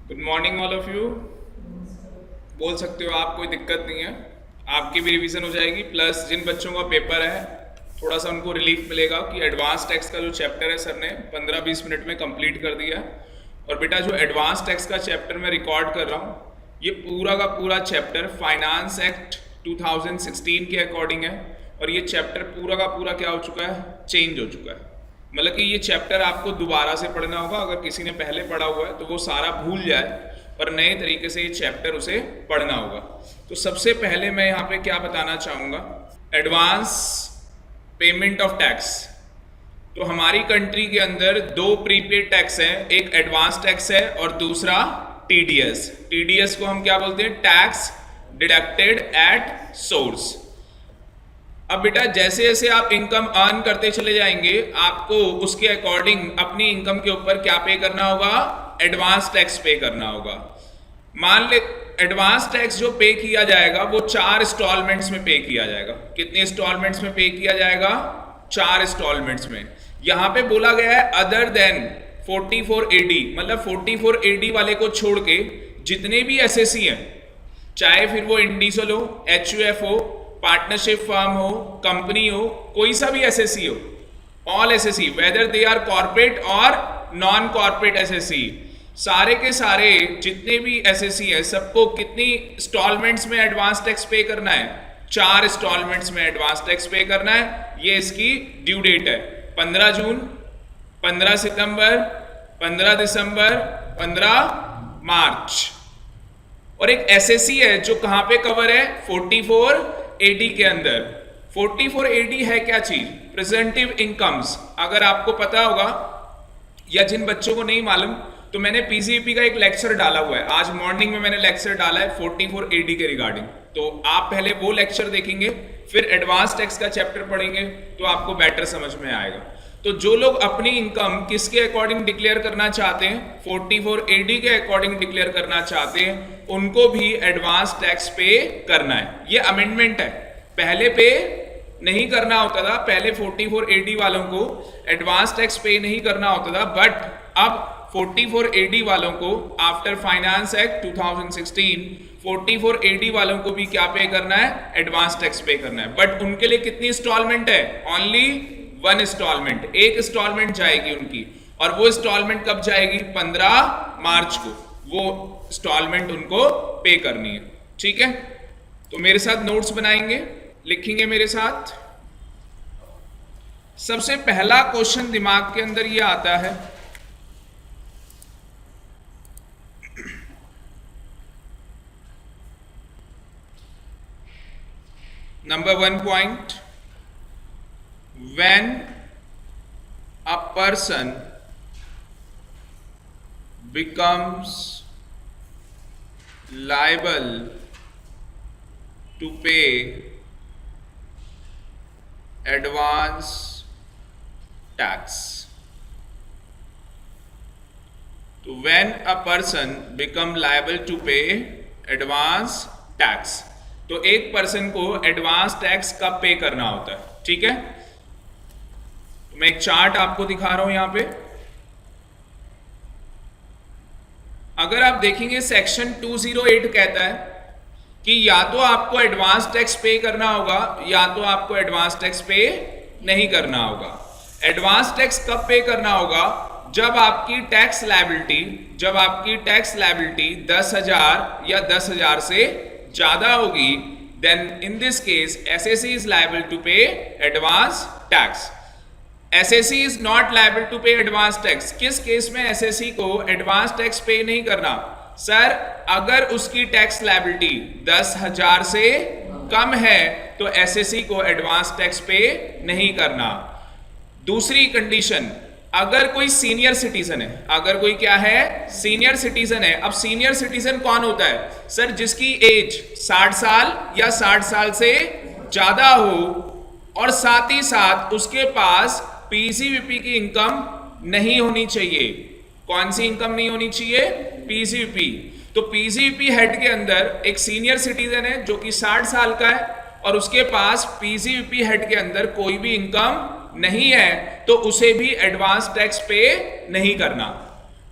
Good morning all of you. बोल सकते हो आप, कोई दिक्कत नहीं है। आपकी भी रिवीजन हो जाएगी, प्लस जिन बच्चों का पेपर है थोड़ा सा उनको रिलीफ मिलेगा कि एडवांस टैक्स का जो चैप्टर है सर ने 15-20 मिनट में कंप्लीट कर दिया है। और बेटा जो एडवांस टैक्स का चैप्टर मैं रिकॉर्ड कर रहा हूँ, ये पूरा का पूरा चैप्टर फाइनेंस एक्ट 2016 के अकॉर्डिंग है। और ये चैप्टर पूरा का पूरा क्या हो चुका है, चेंज हो चुका है। मतलब कि ये चैप्टर आपको दोबारा से पढ़ना होगा। अगर किसी ने पहले पढ़ा हुआ है तो वो सारा भूल जाए, पर नए तरीके से ये चैप्टर उसे पढ़ना होगा। तो सबसे पहले मैं यहाँ पे क्या बताना चाहूँगा, एडवांस पेमेंट ऑफ टैक्स। तो हमारी कंट्री के अंदर दो प्रीपेड टैक्स है, एक एडवांस टैक्स है और दूसरा टीडीएस। टीडीएस को हम क्या बोलते हैं, टैक्स डिडक्टेड एट सोर्स। अब बेटा जैसे जैसे आप इनकम अर्न करते चले जाएंगे, आपको उसके अकॉर्डिंग अपनी इनकम के ऊपर क्या पे करना होगा, एडवांस टैक्स पे करना होगा। मान ले एडवांस टैक्स जो पे किया जाएगा वो 4 इंस्टॉलमेंट्स में पे किया जाएगा। कितने इंस्टॉलमेंट्स में पे किया जाएगा, 4 इंस्टॉलमेंट्स में। यहां पे बोला गया है अदर देन 44AD, मतलब 44AD वाले को छोड़ के जितने भी एसएससी हैं, चाहे फिर वो इंडिसल हो, एचयूएफ हो, पार्टनरशिप फर्म हो, कंपनी हो, कोई सा भी एसएससी हो, all SSC whether they are corporate और नॉन कॉर्पोरेट एसएससी, सारे के सारे जितने भी एसएससी है सबको कितनी इंस्टॉलमेंट्स में एडवांस टैक्स पे करना है, 4 इंस्टॉलमेंट्स में एडवांस टैक्स पे करना है। ये इसकी ड्यू डेट है 15 जून, 15 सितंबर, 15 दिसंबर, 15 मार्च। और एक एसएससी है जो कहां पे कवर है, 44AD के अंदर। 44AD है क्या चीज, प्रेजेंटिव इनकम्स। अगर आपको पता होगा या जिन बच्चों को नहीं मालूम, तो मैंने पीसीपी का एक लेक्चर डाला हुआ है, आज मॉर्निंग में मैंने लेक्चर डाला है 44AD के रिगार्डिंग। तो आप पहले वो लेक्चर देखेंगे, फिर एडवांस टैक्स का चैप्टर पढ़ेंगे तो आपको बेटर समझ में आएगा। तो जो लोग अपनी इनकम किसके अकॉर्डिंग डिक्लेयर करना चाहते हैं, 44AD के अकॉर्डिंग डिक्लेयर करना चाहते हैं, उनको भी एडवांस टैक्स पे करना है। ये अमेंडमेंट है, पहले पे नहीं करना होता था। पहले 44AD वालों को एडवांस टैक्स पे नहीं करना होता था, बट अब 44AD वालों को आफ्टर फाइनेंस एक्ट 2016 44AD वालों को भी क्या पे करना है, एडवांस टैक्स पे करना है। बट उनके लिए कितनी इंस्टॉलमेंट है, ओनली 1 इंस्टॉलमेंट, एक इंस्टॉलमेंट जाएगी उनकी। और वो इंस्टॉलमेंट कब जाएगी, 15 मार्च को वो इंस्टॉलमेंट उनको पे करनी है। ठीक है, तो मेरे साथ नोट्स बनाएंगे, लिखेंगे मेरे साथ। सबसे पहला क्वेश्चन दिमाग के अंदर ये आता है, number 1 point, when a person becomes liable to pay advance tax। तो when a person become liable to pay advance tax, तो एक पर्सन को एडवांस टैक्स कब पे करना होता है। ठीक है, तो मैं एक चार्ट आपको दिखा रहा हूं यहां पे। अगर आप देखेंगे सेक्शन 208 कहता है कि या तो आपको एडवांस टैक्स पे करना होगा या तो आपको एडवांस टैक्स पे नहीं करना होगा। एडवांस टैक्स कब पे करना होगा, जब आपकी टैक्स लायबिलिटी 10,000 या 10,000 से ज्यादा होगी, then in this case SSC is liable to pay advance tax। SSC is not liable to pay advance tax। किस केस में SSC को एडवांस टैक्स पे नहीं करना, सर अगर उसकी टैक्स लायबिलिटी 10,000 से कम है तो SSC को एडवांस टैक्स पे नहीं करना। दूसरी कंडीशन, अगर कोई सीनियर सिटीजन है, अगर कोई क्या है, सीनियर सिटीजन है। अब सीनियर सिटीजन कौन होता है, सर जिसकी एज 60 साल या 60 साल से ज्यादा हो और साथ ही साथ उसके पास पीसीवीपी की इनकम नहीं होनी चाहिए। कौन सी इनकम नहीं होनी चाहिए, पीसीवीपी। तो पीसीवीपी हेड के अंदर एक सीनियर सिटीजन है जो कि 60 साल का है और उसके पास पीसीवीपी हेड के अंदर कोई भी इनकम नहीं है, तो उसे भी एडवांस टैक्स पे नहीं करना।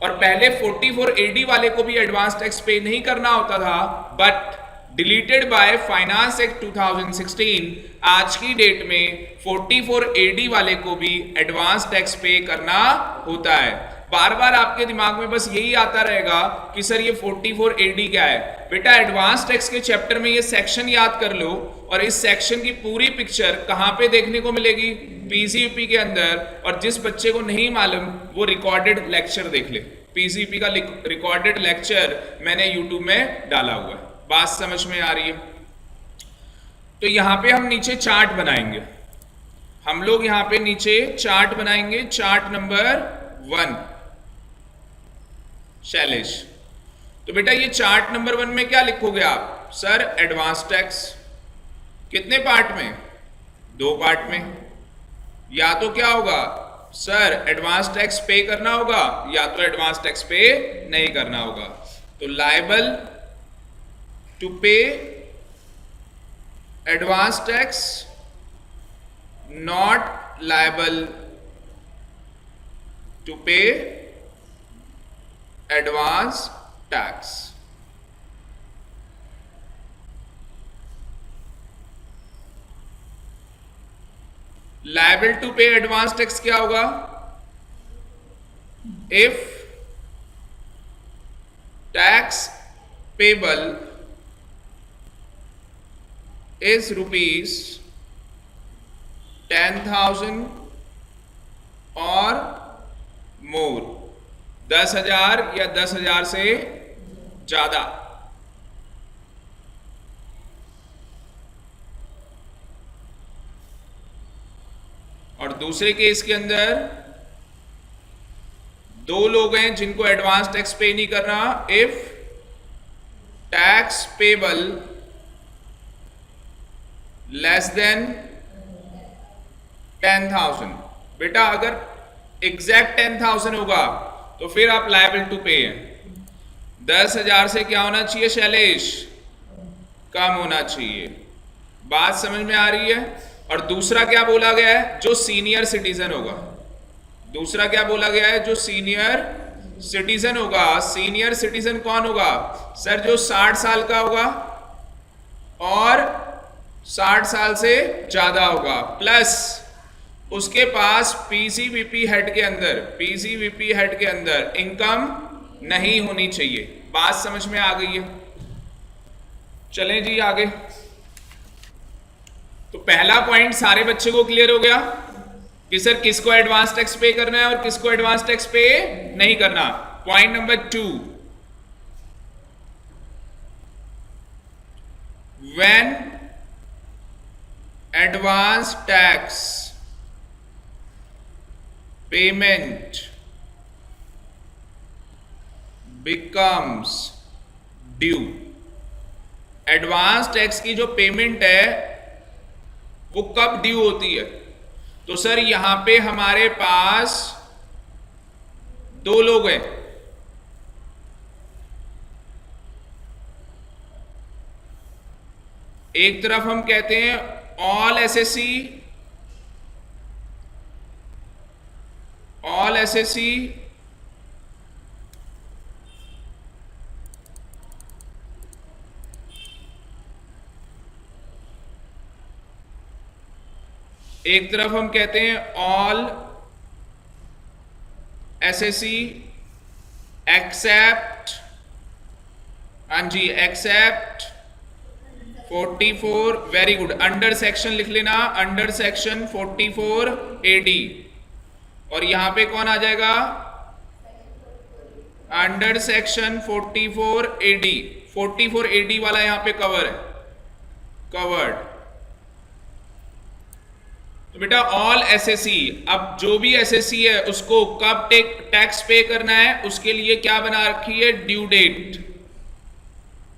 और पहले 44 AD वाले को भी एडवांस टैक्स पे नहीं करना होता था, but deleted by finance act 2016 आज की डेट में 44 AD वाले को भी एडवांस टैक्स पे करना होता है। बार बार आपके दिमाग में बस यही आता रहेगा कि सर ये 44 AD क्या है। बेटा एडवांस टैक्स के चैप्टर में ये सेक्शन याद कर लो, और इस सेक्शन की पूरी पिक्चर कहां पे देखने को मिलेगी, पीसीयूपी के अंदर। और जिस बच्चे को नहीं मालूम वो रिकॉर्डेड लेक्चर देख ले, पीसीयूपी का रिकॉर्डेड लेक्चर मैंने यूट्यूब में डाला हुआ है। बात समझ में आ रही है? तो यहां पे हम नीचे चार्ट बनाएंगे, हम लोग यहां पे नीचे चार्ट बनाएंगे, चार्ट नंबर 1 शैलेश। तो बेटा ये चार्ट नंबर 1 में क्या लिखोगे आप? Sir advance tax. कितने पार्ट में? 2 पार्ट में। या तो क्या होगा सर एडवांस टैक्स पे करना होगा, या तो एडवांस टैक्स पे नहीं करना होगा। तो liable to pay advance tax, not liable to pay advance tax. Liable to pay advance tax क्या होगा? If tax payable is rupees 10,000 और more, 10,000 या 10,000 से ज्यादा। और दूसरे केस के अंदर 2 लोग हैं जिनको एडवांस टैक्स पे नहीं करना। If tax payable less than 10,000। बेटा अगर एग्जैक्ट 10,000 होगा तो फिर आप लायबल टू पे हैं। 10,000 से क्या होना चाहिए शैलेश? कम होना चाहिए। बात समझ में आ रही है? और दूसरा क्या बोला गया है? जो सीनियर सिटीजन होगा। दूसरा क्या बोला गया है? जो सीनियर सिटीजन होगा। सीनियर सिटीजन कौन होगा? सर जो 60 साल का होगा और 60 साल से ज्यादा होगा, प्लस उसके पास पीसीवीपी हेड के अंदर इनकम नहीं होनी चाहिए। बात समझ में आ गई है? चलें जी आगे। तो पहला पॉइंट सारे बच्चे को क्लियर हो गया कि सर किसको एडवांस टैक्स पे करना है और किसको एडवांस टैक्स पे नहीं करना। Point number 2, when advance tax payment becomes due. Advance tax की जो पेमेंट है वो कब ड्यू होती है? तो सर यहां पे हमारे पास 2 लोग हैं। एक तरफ हम कहते हैं ऑल एसएससी, एक तरफ हम कहते हैं ऑल एसएससी एक्सेप्ट, हाँ जी except 44, very good. Under section लिख लेना, अंडर सेक्शन 44 AD। और यहां पे कौन आ जाएगा? Under section 44 AD। 44 AD वाला यहां पे कवर है, कवर्ड। तो बेटा ऑल एसएससी, अब जो भी एसएससी है उसको कब टैक्स पे करना है उसके लिए क्या बना रखी है? Due date.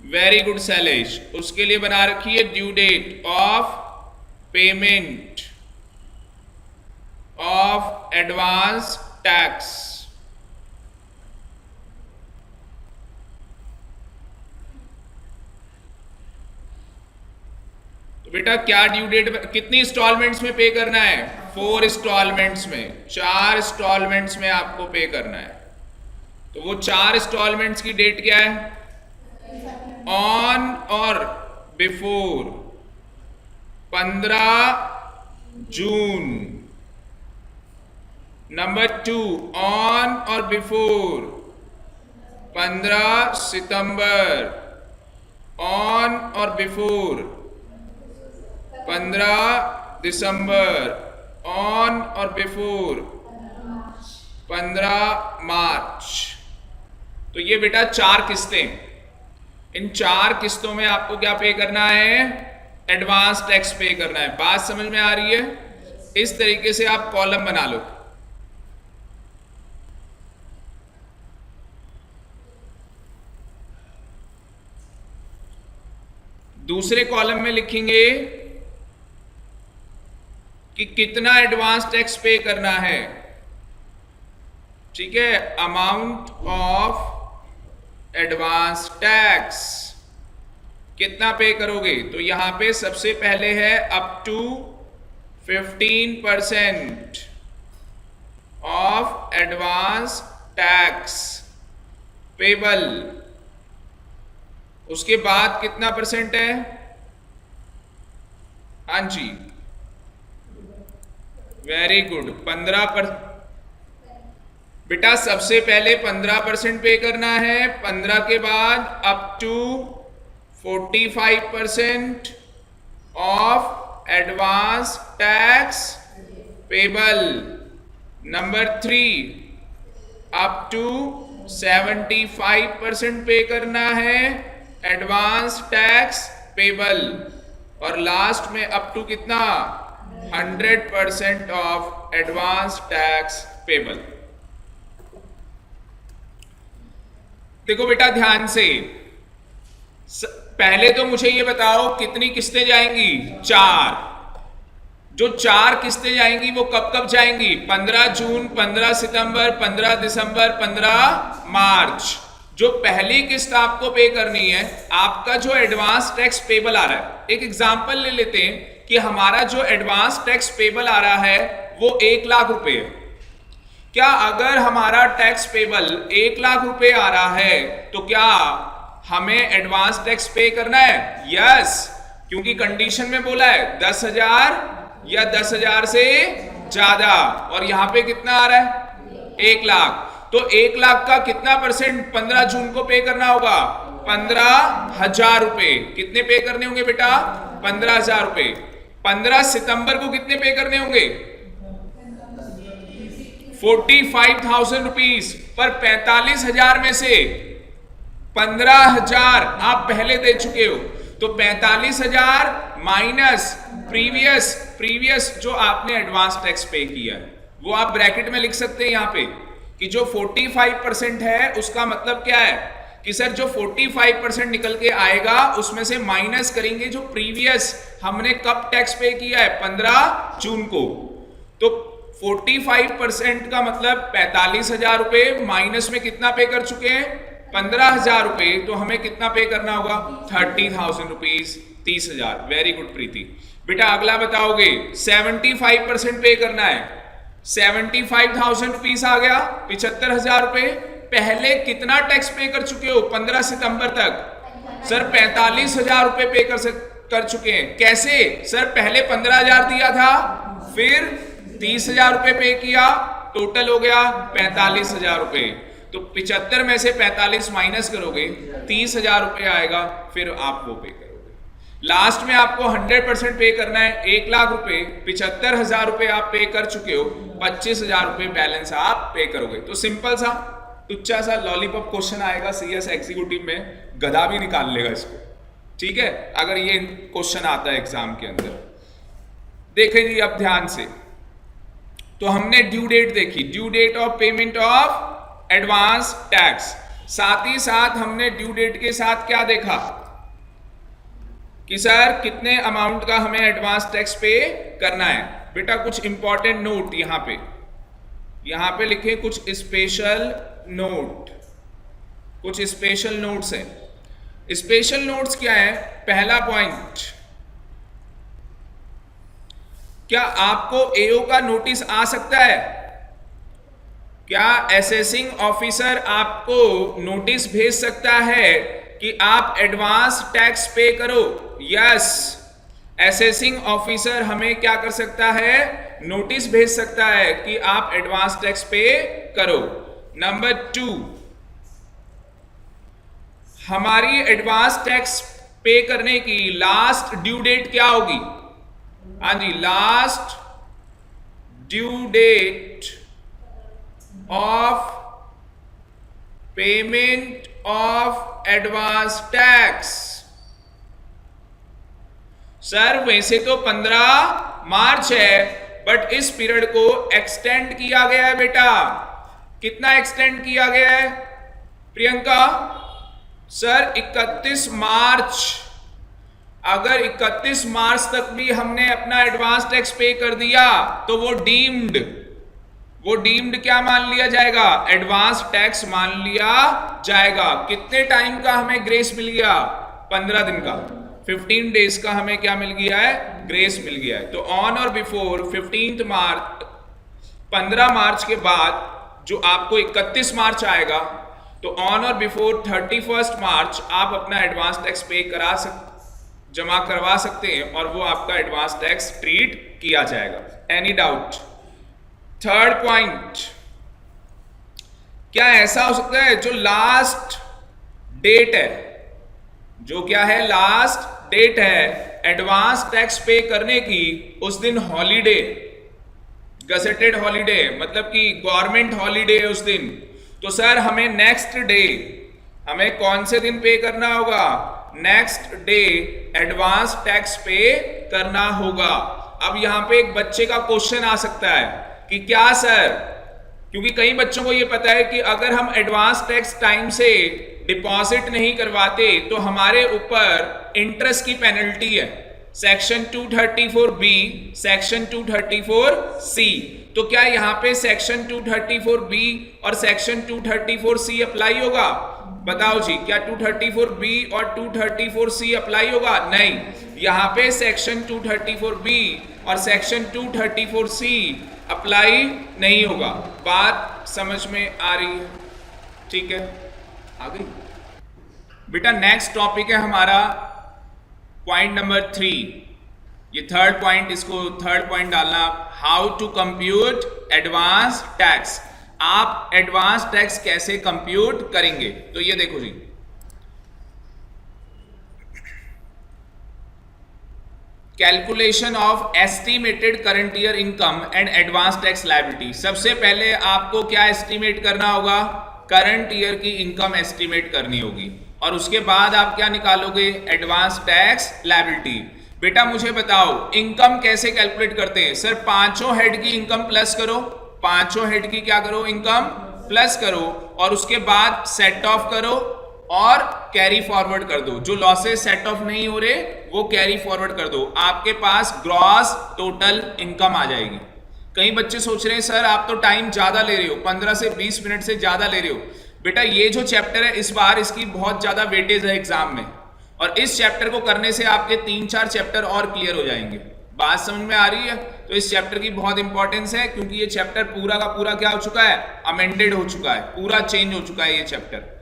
Very good Shailesh, उसके लिए बना रखी है due date of payment of advance tax. तो बेटा क्या ड्यू डेट, कितनी इंस्टॉलमेंट्स में पे करना है? 4 इंस्टॉलमेंट्स में, 4 इंस्टॉलमेंट्स में आपको पे करना है। तो वो 4 इंस्टॉलमेंट्स की डेट क्या है? ऑन और बिफोर 15 जून। नंबर 2, ऑन और बिफोर 15 सितंबर, ऑन और बिफोर 15 दिसंबर, ऑन और बिफोर 15 मार्च। तो ये बेटा 4 किस्तें। इन 4 किस्तों में आपको क्या पे करना है? एडवांस टैक्स पे करना है। बात समझ में आ रही है? इस तरीके से आप कॉलम बना लो। दूसरे कॉलम में लिखेंगे कि कितना एडवांस टैक्स पे करना है। ठीक है, अमाउंट ऑफ एडवांस टैक्स कितना पे करोगे? तो यहां पे सबसे पहले है up to 15% of advance tax payable. उसके बाद कितना परसेंट है? हाँ जी, वेरी गुड, 15%। बेटा सबसे पहले 15% पे करना है, 15 के बाद up to 45% of advance tax payable. Number 3, up to 75% पे करना है एडवांस टैक्स पेबल। और लास्ट में अप टू कितना? 100% ऑफ एडवांस टैक्स पेबल। देखो बेटा ध्यान से, पहले तो मुझे ये बताओ कितनी किस्तें जाएंगी? 4। जो 4 किस्तें जाएंगी वो कब कब जाएंगी? 15 जून, 15 सितंबर, 15 दिसंबर, 15 मार्च। जो पहली किस्त आपको पे करनी है, आपका जो एडवांस टैक्स पेबल आ रहा है, एक एग्जांपल ले लेते हैं कि हमारा जो एडवांस टैक्स पेबल आ रहा है वो 1 लाख रुपए है। क्या अगर हमारा टैक्स पेबल 1 लाख रुपए आ रहा है तो क्या हमें एडवांस टैक्स पे करना है? यस, क्योंकि कंडीशन में बोला है 10,000 या 10,000 से ज्यादा। और यहां पे कितना आ रहा है? 1 लाख। तो 1 लाख का कितना परसेंट 15 जून को पे करना होगा? 15,000 रुपए। कितने पे करने होंगे बेटा? 15,000 रुपए। 15 सितंबर को कितने पे करने होंगे? 45,000 रुपीज। पर 45,000 में से 15,000 आप पहले दे चुके हो, तो 45,000 माइनस प्रीवियस जो आपने एडवांस टैक्स पे किया है, वो आप ब्रैकेट में लिख सकते हैं यहां पे कि जो 45% है उसका मतलब क्या है कि सर जो 45% निकल के आएगा उसमें से माइनस करेंगे जो प्रीवियस हमने कब टैक्स पे किया है? 15 जून को। तो 45% का मतलब 45,000 रुपए माइनस में कितना पे कर चुके हैं? 15,000 रुपए। तो हमें कितना पे करना होगा? 30,000 रुपीज, 30,000। वेरी गुड प्रीति। बेटा अगला बताओगे, 75% पे करना है। 75,000 रुपीज आ गया, 75,000 रुपए। पहले कितना टैक्स पे कर चुके हो 15 सितंबर तक? सर 45,000 रुपए पे कर चुके हैं। कैसे? सर पहले 15,000 दिया था, फिर 30,000 रुपए पे किया, टोटल हो गया 45,000 रुपए। तो 75 में से 45 माइनस करोगे, 30,000 रुपए आएगा, फिर आप वो पे करोगे। लास्ट में आपको 100% पे करना है। 1 लाख रुपए, 75,000 रुपए आप पे कर चुके हो, 25,000 रुपए बैलेंस आप पे करोगे। तो सिंपल सा टुच्चा सा लॉलीपॉप क्वेश्चन आएगा सीएस एग्जीक्यूटिव में, गधा भी निकाल लेगा इसको। ठीक है, अगर ये क्वेश्चन आता है एग्जाम के अंदर। देखिए अब ध्यान से, तो हमने ड्यू डेट देखी, due date of payment of advance tax. साथ ही साथ हमने ड्यू डेट के साथ क्या देखा कि सर कितने अमाउंट का हमें एडवांस टैक्स पे करना है। बेटा कुछ इंपॉर्टेंट नोट यहां पे लिखे, कुछ स्पेशल नोट, कुछ स्पेशल नोट्स हैं। स्पेशल नोट्स क्या है? पहला पॉइंट, क्या आपको एओ का नोटिस आ सकता है? क्या असेसिंग ऑफिसर आपको नोटिस भेज सकता है कि आप एडवांस टैक्स पे करो? यस, असेसिंग ऑफिसर हमें क्या कर सकता है? नोटिस भेज सकता है कि आप एडवांस टैक्स पे करो। नंबर 2, हमारी एडवांस टैक्स पे करने की लास्ट ड्यू डेट क्या होगी? हाँ जी, last due date of payment of advance tax. Sir वैसे तो 15 मार्च है, बट इस पीरियड को एक्सटेंड किया गया है बेटा। कितना एक्सटेंड किया गया है प्रियंका? सर 31 मार्च। अगर 31 मार्च तक भी हमने अपना एडवांस टैक्स पे कर दिया तो वो डीम्ड क्या मान लिया जाएगा? एडवांस टैक्स मान लिया जाएगा। कितने टाइम का हमें ग्रेस मिल गया? 15 दिन का, 15 डेज का हमें क्या मिल गया है? ग्रेस मिल गया है। तो ऑन और बिफोर 15 मार्च, 15 मार्च के बाद जो आपको 31 मार्च आएगा, तो ऑन और बिफोर 31 मार्च आप अपना एडवांस टैक्स पे जमा करवा सकते हैं और वो आपका एडवांस टैक्स ट्रीट किया जाएगा। Any doubt? थर्ड पॉइंट, क्या ऐसा हो सकता है जो लास्ट डेट है, जो क्या है? लास्ट डेट है एडवांस टैक्स पे करने की, उस दिन हॉलीडे, गजेटेड हॉलीडे, मतलब कि गवर्नमेंट हॉलीडे है उस दिन, तो सर हमें नेक्स्ट डे, हमें कौन से दिन पे करना होगा? नेक्स्ट डे एडवांस टैक्स पे करना होगा। अब यहां पे एक बच्चे का क्वेश्चन आ सकता है कि क्या सर, क्योंकि कई बच्चों को ये पता है कि अगर हम एडवांस टैक्स टाइम से डिपॉजिट नहीं करवाते तो हमारे ऊपर इंटरेस्ट की पेनल्टी है, सेक्शन 234B, सेक्शन 234C। तो क्या यहाँ पे सेक्शन 234B और सेक्शन 234C अप्लाई होगा? बताओ जी, क्या 234B और 234C अप्लाई होगा? नहीं, यहाँ पे सेक्शन 234B और सेक्शन 234C अप्लाई नहीं होगा। बात समझ में आ रही है? ठीक है, आ गई बेटा। नेक्स्ट टॉपिक है हमारा पॉइंट नंबर 3। ये थर्ड पॉइंट, इसको थर्ड पॉइंट डालना, how to compute advance tax. आप एडवांस टैक्स कैसे कंप्यूट करेंगे? तो ये देखो जी, calculation of estimated current year income and advance tax liability. सबसे पहले आपको क्या एस्टिमेट करना होगा? करंट ईयर की इनकम एस्टिमेट करनी होगी, और उसके बाद आप क्या निकालोगे? Advance tax liability. बेटा मुझे बताओ, इनकम कैसे कैलकुलेट करते हैं? सर पांचों हेड की इनकम प्लस करो, पांचों हेड की क्या करो? इनकम प्लस करो, और उसके बाद सेट ऑफ करो और कैरी फॉरवर्ड कर दो। जो लॉसेस सेट ऑफ नहीं हो रहे वो कैरी फॉरवर्ड कर दो, आपके पास ग्रॉस टोटल इनकम आ जाएगी। कई बच्चे सोच रहे हैं सर आप तो टाइम ज्यादा ले रहे हो, 15 से 20 मिनट से ज्यादा ले रहे हो। बेटा ये जो चैप्टर है इस बार इसकी बहुत ज्यादा वेटेज है एग्जाम में, और इस चैप्टर को करने से आपके 3-4 चैप्टर और क्लियर हो जाएंगे। बात समझ में आ रही है? तो इस चैप्टर की बहुत इंपॉर्टेंस है, क्योंकि ये चैप्टर पूरा का पूरा क्या हो चुका है? अमेंडेड हो चुका है, पूरा चेंज हो चुका है ये चैप्टर।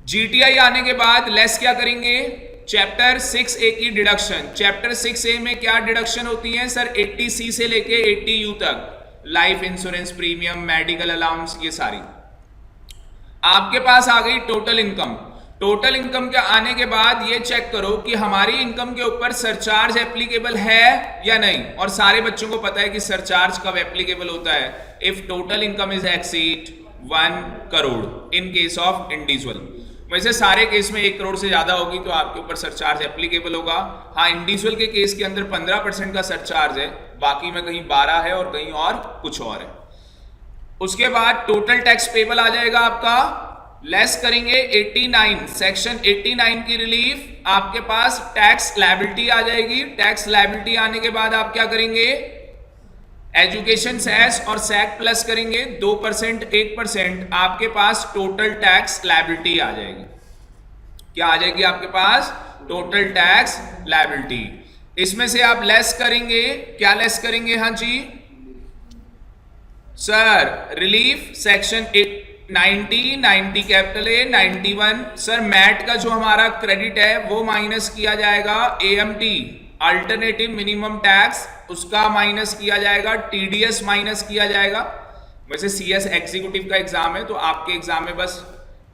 जीटीआई आने के बाद लेस क्या करेंगे? चैप्टर 6A की डिडक्शन। चैप्टर 6A में क्या डिडक्शन होती है सर? 80C से लेके 80U तक, life insurance premium, medical allowance, ये सारी। आपके पास आ गई टोटल इनकम। टोटल इनकम के आने के बाद ये चेक करो कि हमारी इनकम के ऊपर सरचार्ज एप्लीकेबल है या नहीं। और सारे बच्चों को पता है कि सरचार्ज कब एप्लीकेबल होता है? If total income is exceed 1 crore in case of individual. वैसे सारे केस में 1 करोड़ से ज्यादा होगी तो आपके ऊपर सरचार्ज एप्लीकेबल होगा। हाँ, इंडिविजुअल के केस के अंदर 15% का सरचार्ज है, बाकी में कहीं 12 है और कहीं और कुछ और है। उसके बाद टोटल टैक्स पेबल आ जाएगा आपका, लेस करेंगे 89, सेक्शन 89 की रिलीफ, आपके पास टैक्स लायबिलिटी आ जाएगी। टैक्स लायबिलिटी आने के बाद आप क्या करेंगे? एजुकेशन सेस और सैक प्लस करेंगे 2%, 1%, आपके पास टोटल टैक्स लायबिलिटी आ जाएगी। क्या आ जाएगी आपके पास? Total tax liability. इसमें से आप लेस करेंगे, क्या लेस करेंगे? हाँ जी, sir relief section 90 90 capital A 91 sir MAT का जो हमारा क्रेडिट है वो माइनस किया जाएगा, एएमटी अल्टरनेटिव मिनिमम टैक्स उसका माइनस किया जाएगा, टीडीएस माइनस किया जाएगा। वैसे सीएस एग्जीक्यूटिव का एग्जाम है तो आपके एग्जाम में बस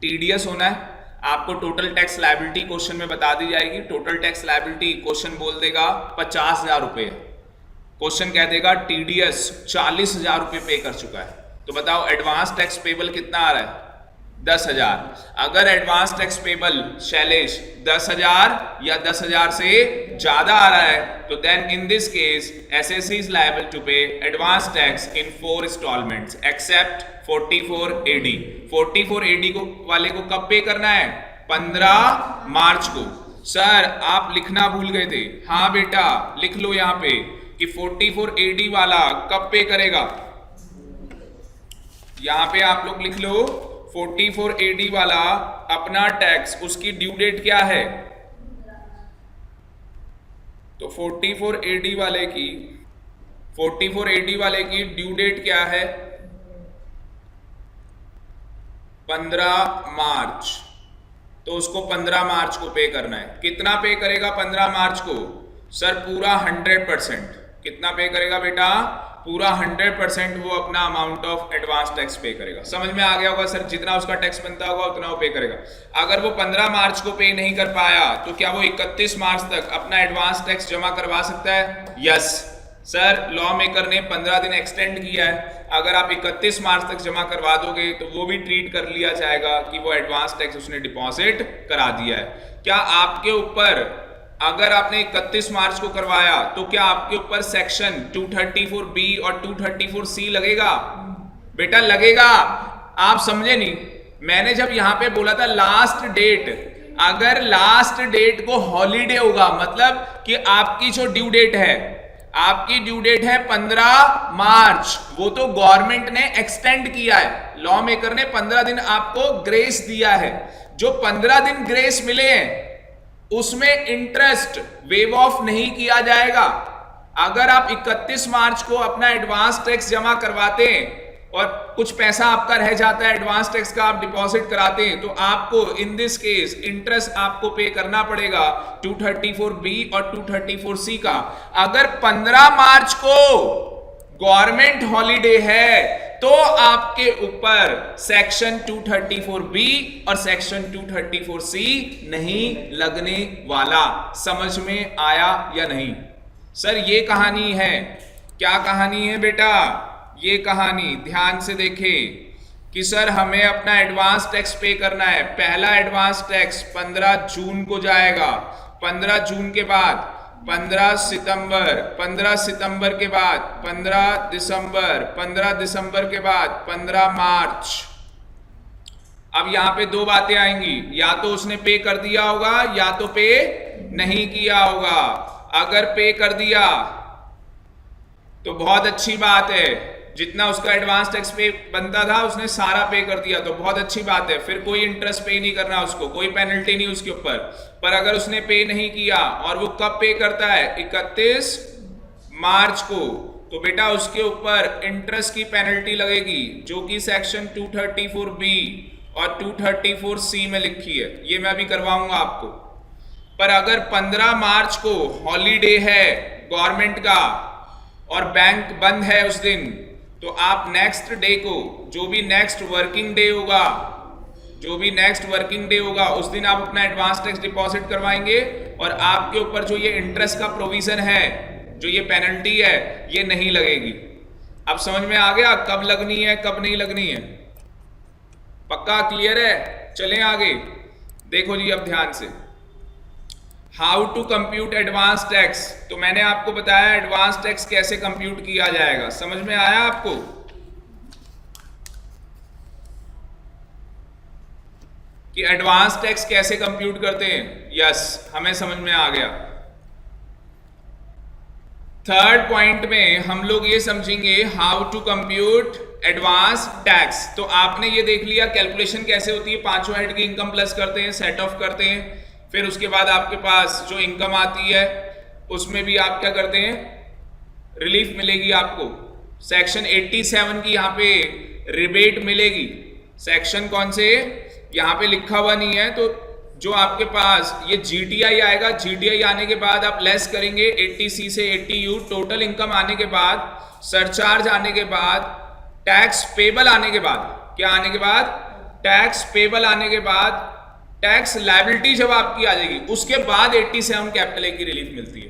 टीडीएस होना है। आपको टोटल टैक्स लायबिलिटी क्वेश्चन में बता दी जाएगी। टोटल टैक्स लायबिलिटी क्वेश्चन बोल देगा 50,000 रुपए, क्वेश्चन कह देगा टीडीएस 40,000 रुपए पे कर चुका है, तो बताओ एडवांस टैक्स पेबल कितना आ रहा है? 10,000। अगर एडवांस टैक्स पेबल शैलेश 10,000 या 10,000 से ज्यादा आ रहा है तो then in this case SSC is liable to pay advance tax in 4 instalments except 44AD। 44AD को वाले को कब पे करना है? 15 मार्च को। सर आप लिखना भूल गए थे, हाँ बेटा लिख लो यहाँ पे कि 44AD वाला कब पे करेगा। यहां पे आप लोग लिख लो 44AD वाला अपना टैक्स उसकी ड्यू डेट क्या है? तो 44AD वाले की ड्यू डेट क्या है? 15 मार्च। तो उसको 15 मार्च को पे करना है। कितना पे करेगा 15 मार्च को? सर पूरा 100%। कितना पे करेगा बेटा? पूरा 100% वो अपना अमाउंट ऑफ एडवांस टैक्स पे करेगा। समझ में आ गया होगा सर, जितना उसका टैक्स बनता होगा उतना वो पे करेगा। अगर वो 15 मार्च को पे नहीं कर पाया तो क्या वो 31 मार्च तक अपना एडवांस टैक्स जमा करवा सकता है? यस सर, लॉ मेकर ने 15 दिन एक्सटेंड किया है। अगर आप 31 मार्च तक जमा करवा दोगे तो वो भी ट्रीट कर लिया जाएगा कि वो एडवांस टैक्स उसने डिपॉजिट करा दिया है। क्या आपके ऊपर अगर आपने 31 मार्च को करवाया तो क्या आपके ऊपर सेक्शन 234B और 234C लगेगा? बेटा लगेगा। आप समझे नहीं, मैंने जब यहां पे बोला था लास्ट डेट, अगर लास्ट डेट को हॉलीडे होगा मतलब कि आपकी जो ड्यू डेट है, आपकी ड्यू डेट है 15 मार्च, वो तो गवर्नमेंट ने एक्सटेंड किया है, लॉ मेकर ने 15 दिन आपको ग्रेस दिया है। जो 15 दिन ग्रेस मिले हैं उसमें इंटरेस्ट वेव ऑफ नहीं किया जाएगा। अगर आप 31 मार्च को अपना एडवांस टैक्स जमा करवाते हैं और कुछ पैसा आपका रह जाता है एडवांस टैक्स का, आप डिपॉजिट कराते हैं, तो आपको इन दिस केस इंटरेस्ट आपको पे करना पड़ेगा 234B और 234C का। अगर 15 मार्च को गवर्नमेंट हॉलीडे है तो आपके ऊपर सेक्शन 234B और सेक्शन 234C नहीं लगने वाला। समझ में आया या नहीं? सर ये कहानी है। क्या कहानी है बेटा? ये कहानी ध्यान से देखें कि सर हमें अपना एडवांस टैक्स पे करना है। पहला एडवांस टैक्स 15 जून को जाएगा, 15 जून के बाद 15 सितंबर, 15 सितंबर के बाद 15 दिसंबर, 15 दिसंबर के बाद 15 मार्च। अब यहां पे दो बातें आएंगी, या तो उसने पे कर दिया होगा या तो पे नहीं किया होगा। अगर पे कर दिया तो बहुत अच्छी बात है, जितना उसका एडवांस टैक्स पे बनता था उसने सारा पे कर दिया तो बहुत अच्छी बात है, फिर कोई इंटरेस्ट पे नहीं करना उसको, कोई पेनल्टी नहीं उसके ऊपर। पर अगर उसने पे नहीं किया और वो कब पे करता है? 31 मार्च को, तो बेटा उसके ऊपर इंटरेस्ट की पेनल्टी लगेगी जो कि सेक्शन 234B और 234C में लिखी है। ये मैं अभी करवाऊंगा आपको। पर अगर 15 मार्च को हॉलीडे है गवर्नमेंट का और बैंक बंद है उस दिन, तो आप नेक्स्ट डे को, जो भी नेक्स्ट वर्किंग डे होगा उस दिन आप अपना एडवांस टैक्स डिपॉजिट करवाएंगे और आपके ऊपर जो ये इंटरेस्ट का प्रोविजन है, जो ये पेनल्टी है, ये नहीं लगेगी। अब समझ में आ गया कब लगनी है कब नहीं लगनी है? पक्का क्लियर है? चलें आगे। देखो जी अब ध्यान से, how to compute advance tax. तो मैंने आपको बताया एडवांस टैक्स कैसे कंप्यूट किया जाएगा। समझ में आया आपको? कि एडवांस टैक्स कैसे कंप्यूट करते हैं? यस, हमें समझ में आ गया। थर्ड पॉइंट में हम लोग ये समझेंगे how to compute advance tax. तो आपने ये देख लिया कैलकुलेशन कैसे होती है, पांचों हेड की इनकम प्लस करते हैं, सेट ऑफ करते हैं, फिर उसके बाद आपके पास जो इनकम आती है उसमें भी आप क्या करते हैं, रिलीफ मिलेगी आपको। सेक्शन 87 की यहाँ पे रिबेट मिलेगी। सेक्शन कौन से, यहाँ पे लिखा हुआ नहीं है, तो जो आपके पास ये जीटीआई आएगा, जीटीआई आने के बाद आप लेस करेंगे 80C से 80U, टोटल इनकम आने के बाद, सरचार्ज आने के बाद, टैक्स पेबल आने के बाद, क्या आने के बाद, टैक्स पेबल आने के बाद, टैक्स लायबिलिटी जब आपकी आ जाएगी, उसके बाद 87 कैपिटल ए की रिलीफ मिलती है।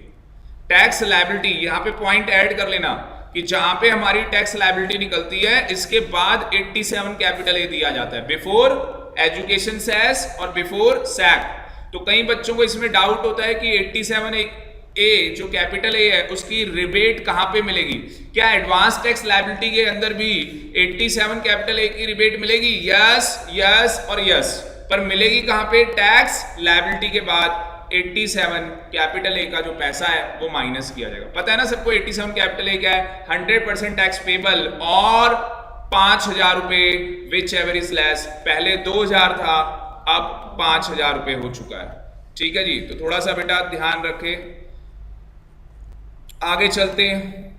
टैक्स लायबिलिटी यहाँ पे पॉइंट ऐड कर लेना कि जहां पे हमारी टैक्स लायबिलिटी निकलती है, इसके बाद 87 कैपिटल ए दिया जाता है, बिफोर एजुकेशन सेस और बिफोर सैक। तो कई बच्चों को इसमें डाउट होता है कि 87 ए जो कैपिटल ए है उसकी रिबेट कहां पे मिलेगी, क्या एडवांस टैक्स लायबिलिटी के अंदर भी 87 कैपिटल ए की रिबेट मिलेगी? यस, यस और यस, पर मिलेगी कहां पे? टैक्स लायबिलिटी के बाद 87 कैपिटल ए का जो पैसा है वो माइनस किया जाएगा। पता है ना सबको 87 कैपिटल ए क्या है? 100% टैक्स पेबल और 5,000 रुपए विच एवर इज लेस। पहले 2,000 था, अब 5,000 रुपए हो चुका है। ठीक है जी, तो थोड़ा सा बेटा ध्यान रखें, आगे चलते हैं।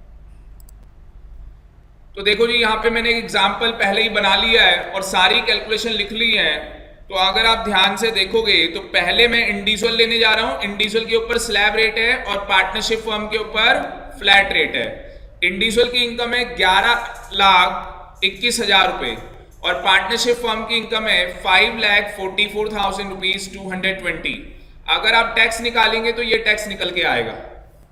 तो देखो जी, यहां पे मैंने एक एग्जाम्पल पहले ही बना लिया है और सारी कैलकुलेशन लिख ली है। तो अगर आप ध्यान से देखोगे तो पहले मैं इंडिविजुअल लेने जा रहा हूं, इंडिविजुअल के ऊपर स्लैब रेट है और पार्टनरशिप फर्म के ऊपर फ्लैट रेट है। इंडिविजुअल की इनकम है 11,21,000 रुपए और पार्टनरशिप फर्म की इनकम है 5,44,000 रुपीज 220। अगर आप टैक्स निकालेंगे तो ये टैक्स निकल के आएगा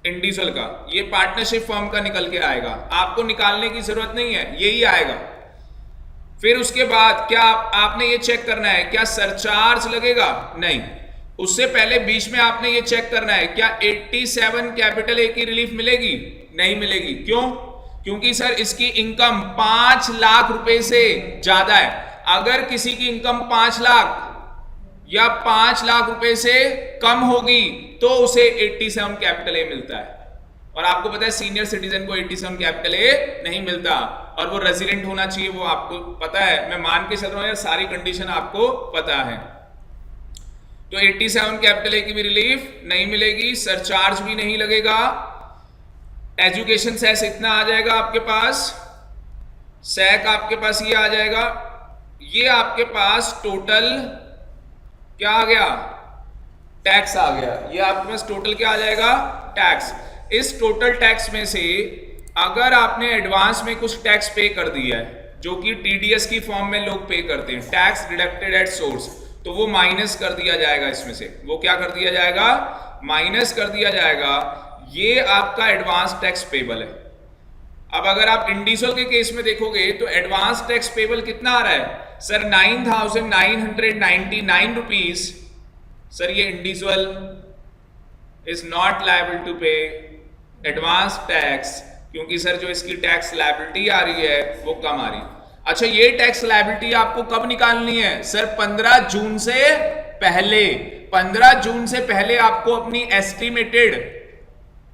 इंडिविजुअल का, ये पार्टनरशिप फर्म का निकल के आएगा, आपको निकालने की जरूरत नहीं है, यही आएगा। फिर उसके बाद क्या आपने ये चेक करना है क्या सरचार्ज लगेगा? नहीं, उससे पहले बीच में आपने ये चेक करना है क्या 87 कैपिटल ए की रिलीफ मिलेगी? नहीं मिलेगी। क्यों? क्योंकि सर इसकी इनकम 5 लाख रुपए से ज्यादा है। अगर किसी की इनकम 5 लाख या 5 लाख रुपए से कम होगी तो उसे 87 कैपिटल ए मिलता है। और आपको पता है सीनियर सिटीजन को 87 कैपिटल ए नहीं मिलता, और वो रेजिडेंट होना चाहिए, वो आपको पता है, मैं मान के चल रहा हूं यार, सारी कंडीशन आपको पता है। तो 87 कैपिटल ए की भी रिलीफ नहीं मिलेगी, सरचार्ज भी नहीं लगेगा, एजुकेशन सेस इतना आ जाएगा आपके पास, सैक आपके पास ये आ जाएगा, ये आपके पास टोटल क्या आ गया? टैक्स आ गया। ये आपके पास टोटल क्या आ जाएगा? टैक्स। इस टोटल टैक्स में से अगर आपने एडवांस में कुछ टैक्स पे कर दिया है, जो कि टीडीएस की फॉर्म में लोग पे करते हैं, टैक्स डिडक्टेड एट सोर्स, तो वो माइनस कर दिया जाएगा इसमें से। वो क्या कर दिया जाएगा? माइनस कर दिया जाएगा। ये आपका एडवांस टैक्स पेबल है। अब अगर आप इंडिविजुअल के केस में देखोगे तो एडवांस टैक्स पेबल कितना आ रहा है? Sir 9,999 rupees. सर ये individual is not liable to pay advance tax, क्योंकि सर जो इसकी टैक्स लायबिलिटी आ रही है वो कम आ रही है। अच्छा, ये टैक्स लायबिलिटी आपको कब निकालनी है? सर 15 जून से पहले। 15 जून से पहले आपको अपनी एस्टिमेटेड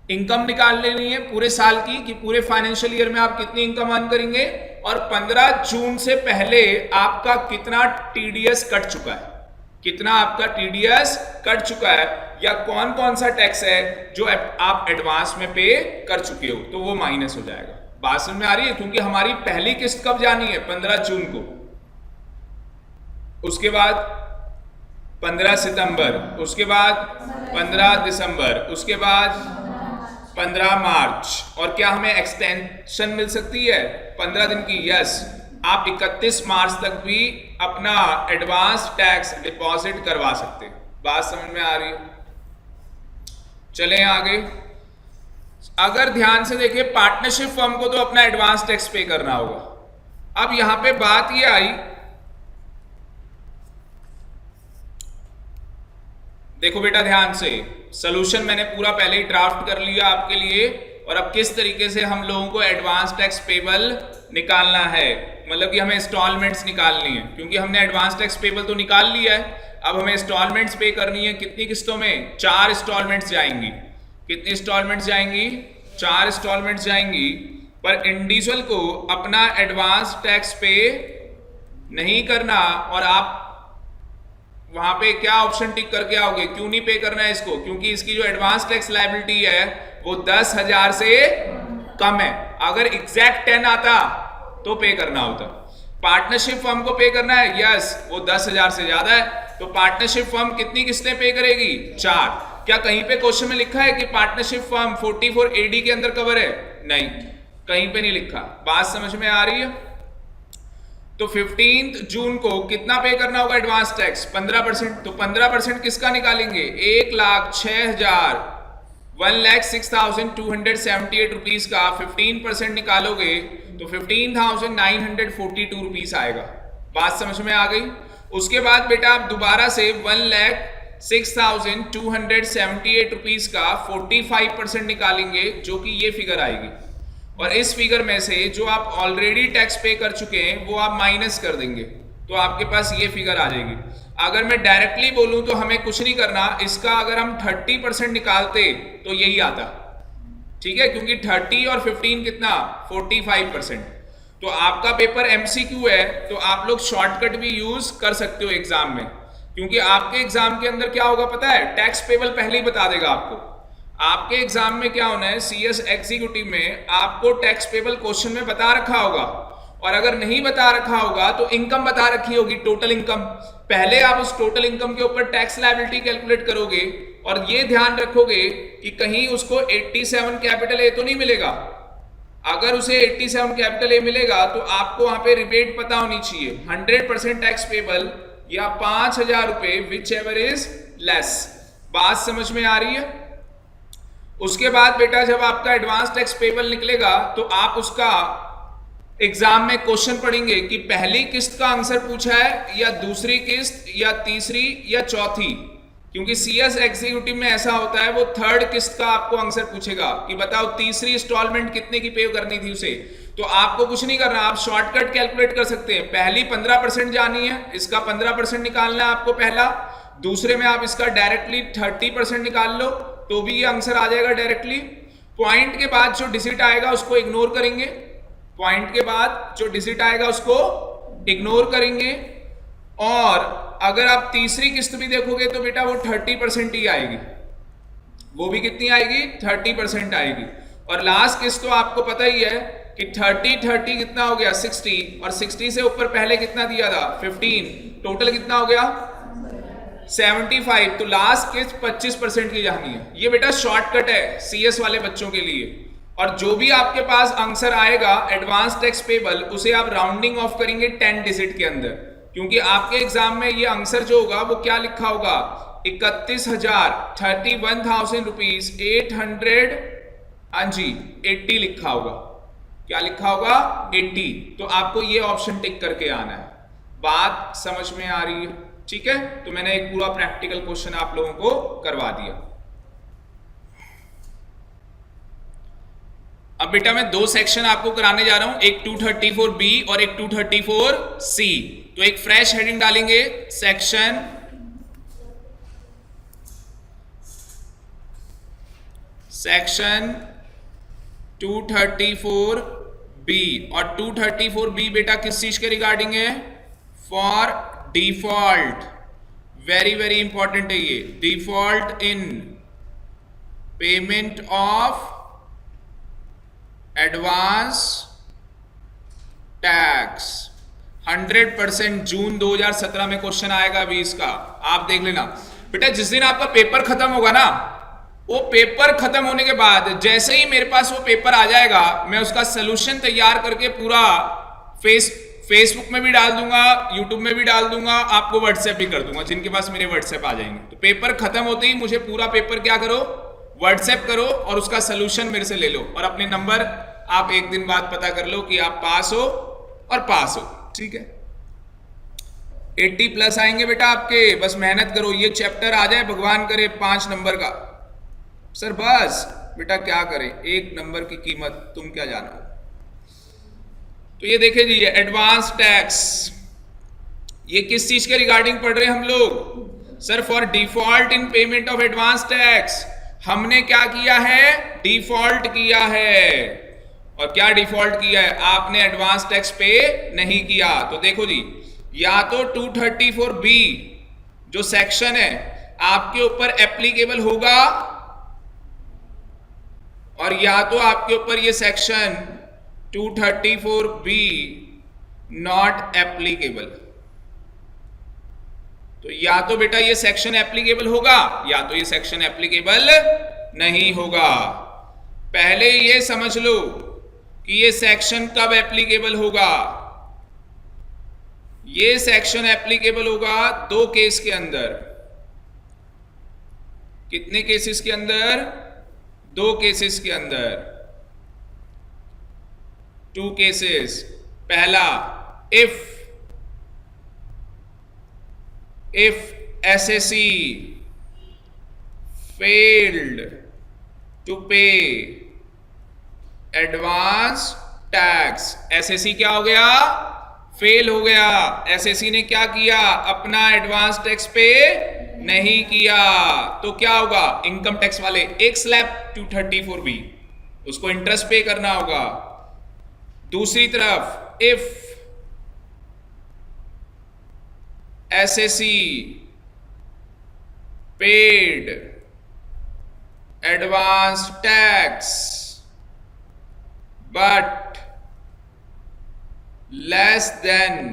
इनकम निकाल लेनी है पूरे साल की, कि पूरे फाइनेंशियल ईयर में आप कितनी इनकम अर्न करेंगे, और 15 जून से पहले आपका कितना टीडीएस कट चुका है, कितना आपका टीडीएस कट चुका है, या कौन कौन सा टैक्स है जो आप एडवांस में पे कर चुके हो, तो वो माइनस हो जाएगा। बात समझ में आ रही है? क्योंकि हमारी पहली किस्त कब जानी है? 15 जून को, उसके बाद 15 सितंबर, उसके बाद 15 दिसंबर, उसके बाद 15 मार्च, और क्या हमें एक्सटेंशन मिल सकती है 15 दिन की? यस, आप 31 मार्च तक भी अपना एडवांस टैक्स डिपॉजिट करवा सकते हैं। बात समझ में आ रही है? चलें आगे। अगर ध्यान से देखिए, पार्टनरशिप फर्म को तो अपना एडवांस टैक्स पे करना होगा। अब यहां पे बात ये आई, देखो बेटा ध्यान से, सॉल्यूशन मैंने पूरा पहले ही ड्राफ्ट कर लिया आपके लिए, और अब किस तरीके से हम लोगों को एडवांस टैक्स पेबल निकालना है, मतलब कि हमें इंस्टॉलमेंट्स निकालनी है, क्योंकि हमने एडवांस टैक्स पेबल तो निकाल लिया है, अब हमें इंस्टॉलमेंट्स पे करनी है। कितनी किस्तों में? 4 इंस्टॉलमेंट्स जाएंगी। कितनी इंस्टॉलमेंट्स जाएंगी? 4 इंस्टॉलमेंट्स जाएंगी। पर इंडिविजुअल को अपना एडवांस टैक्स पे नहीं करना, और आप वहां पे क्या ऑप्शन टिक करके आओगे? क्यों नहीं पे करना है इसको? क्योंकि इसकी जो एडवांस टैक्स लायबिलिटी है वो 10,000 से कम है। अगर एग्जैक्ट 10 आता तो पे करना होता। पार्टनरशिप फर्म को पे करना है, यस, वो 10,000 से ज्यादा है, तो पार्टनरशिप फर्म कितनी किस्तें पे करेगी? 4। क्या कहीं पे क्वेश्चन में लिखा है कि पार्टनरशिप फर्म 44 AD के अंदर कवर है? नहीं, कहीं पे नहीं लिखा। बात समझ में आ रही है? तो 15 जून को कितना पे करना होगा एडवांस टैक्स? 15%। तो 15% किसका निकालेंगे? 1,06,278 रुपीज का 15% निकालोगे तो 15,942 रुपीज आएगा। बात समझ में आ गई? उसके बाद बेटा आप दोबारा से 1,06,278 रुपीज का 45% निकालेंगे, जो कि ये फिगर आएगी। और इस फिगर में से जो आप ऑलरेडी टैक्स पे कर चुके हैं वो आप माइनस कर देंगे, तो आपके पास ये फिगर आ जाएगी। अगर मैं डायरेक्टली बोलूं तो हमें कुछ नहीं करना, इसका अगर हम 30% निकालते तो यही आता, ठीक है, क्योंकि 30 और 15 कितना? 45%। तो आपका पेपर MCQ है, तो आप लोग शॉर्टकट भी यूज कर सकते हो एग्जाम में, क्योंकि आपके एग्जाम के अंदर क्या होगा पता है? टैक्स पेबल पहले ही बता देगा आपको। आपके एग्जाम में क्या होना है, CS एग्जीक्यूटिव में आपको टैक्स पेबल क्वेश्चन में बता रखा होगा, और अगर नहीं बता रखा होगा तो इनकम बता रखी होगी, टोटल इनकम। पहले आप उस टोटल इनकम के ऊपर टैक्स लायबिलिटी कैलकुलेट करोगे, और ये ध्यान रखोगे कि कहीं उसको 87 कैपिटल A तो नहीं मिलेगा। अगर उसे 87 कैपिटल A मिलेगा तो आपको वहां पे रिबेट पता होनी चाहिए, 100% टैक्स पेबल या 5,000 रुपए, विच एवर इज लेस। बात समझ में आ रही है? उसके बाद बेटा जब आपका एडवांस टैक्स पेबल निकलेगा तो आप उसका एग्जाम में क्वेश्चन पढ़ेंगे कि पहली किस्त का आंसर पूछा है या दूसरी किस्त या तीसरी या चौथी, क्योंकि CS एग्जीक्यूटिव में ऐसा होता है, वो थर्ड किस्त का आपको आंसर पूछेगा कि बताओ तीसरी इंस्टॉलमेंट कितने की पे करनी थी उसे। तो आपको कुछ नहीं करना, आप शॉर्टकट कैलकुलेट कर सकते हैं। पहली 15% जानी है, इसका 15% निकालना है आपको पहला। दूसरे में आप इसका डायरेक्टली 30% निकाल लो तो भी ये आंसर आ जाएगा डायरेक्टली। पॉइंट के बाद जो डिजिट आएगा उसको इग्नोर करेंगे, पॉइंट के बाद जो डिजिट आएगा उसको इग्नोर करेंगे। और अगर आप तीसरी किस्त भी देखोगे तो बेटा वो 30% ही आएगी, वो भी कितनी आएगी? 30% आएगी। और लास्ट किस्त तो आपको पता ही है कि 30 कितना हो गया? 60, और 60 से ऊपर पहले कितना दिया था? 15, टोटल कितना हो गया? 75। तो लास्ट किस्त 25% की जानी है। ये बेटा शॉर्टकट है CS वाले बच्चों के लिए। और जो भी आपके पास आंसर आएगा एडवांस टैक्स पेबल, उसे आप राउंडिंग ऑफ करेंगे 10 डिजिट के अंदर, क्योंकि आपके एग्जाम में ये आंसर जो होगा वो क्या लिखा होगा? 31,000 रुपीज 800, हाँ जी 80 लिखा होगा। क्या लिखा होगा? 80। तो आपको ये ऑप्शन टिक करके आना है। बात समझ में आ रही है? ठीक है, तो मैंने एक पूरा प्रैक्टिकल क्वेश्चन आप लोगों को करवा दिया। अब बेटा मैं 2 सेक्शन आपको कराने जा रहा हूं, एक 234B और एक 234C। तो एक फ्रेश हेडिंग डालेंगे, सेक्शन 234B। और 234B बेटा किस चीज के रिगार्डिंग है? For default, very very important है ये, default in payment of advance tax. 100% जून 2017 में क्वेश्चन आएगा अभी इसका, आप देख लेना बेटा। जिस दिन आपका पेपर खत्म होगा ना, वो पेपर खत्म होने के बाद जैसे ही मेरे पास वो पेपर आ जाएगा, मैं उसका सोल्यूशन तैयार करके पूरा फेसबुक में भी डाल दूंगा, यूट्यूब में भी डाल दूंगा, आपको व्हाट्सएप भी कर दूंगा, जिनके पास मेरे व्हाट्सएप आ जाएंगे। तो पेपर खत्म होते ही मुझे पूरा पेपर क्या करो? व्हाट्सएप करो और उसका सोल्यूशन मेरे से ले लो, और अपने नंबर आप एक दिन बाद पता कर लो कि आप पास हो और पास हो। ठीक है, 80+ आएंगे बेटा आपके, बस मेहनत करो, ये चैप्टर आ जाए भगवान करे 5 नंबर का। सर बस बेटा क्या करें, 1 नंबर की कीमत तुम क्या जानो। तो ये देखे जी, एडवांस टैक्स, ये किस चीज के रिगार्डिंग पढ़ रहे हैं हम लोग? Sir for default in payment of advance tax. हमने क्या किया है? डिफॉल्ट किया है। और क्या डिफॉल्ट किया है? आपने एडवांस टैक्स पे नहीं किया। तो देखो जी, या तो 234B जो सेक्शन है आपके ऊपर एप्लीकेबल होगा, और या तो आपके ऊपर ये सेक्शन 234B नॉट एप्लीकेबल, तो या तो बेटा ये सेक्शन एप्लीकेबल होगा या तो ये सेक्शन एप्लीकेबल नहीं होगा। पहले ये समझ लो कि ये सेक्शन कब एप्लीकेबल होगा। ये सेक्शन एप्लीकेबल होगा दो केस के अंदर। कितने केसेस के अंदर? दो केसेस के अंदर, टू केसेस। पहला, if SSC failed to pay advance tax। SSC क्या हो गया? फेल हो गया। SSC ने क्या किया? अपना एडवांस टैक्स पे नहीं किया, तो क्या होगा? इनकम टैक्स वाले एक स्लैब 234B, उसको इंटरेस्ट पे करना होगा। दूसरी तरफ, if SSC paid advance tax but less than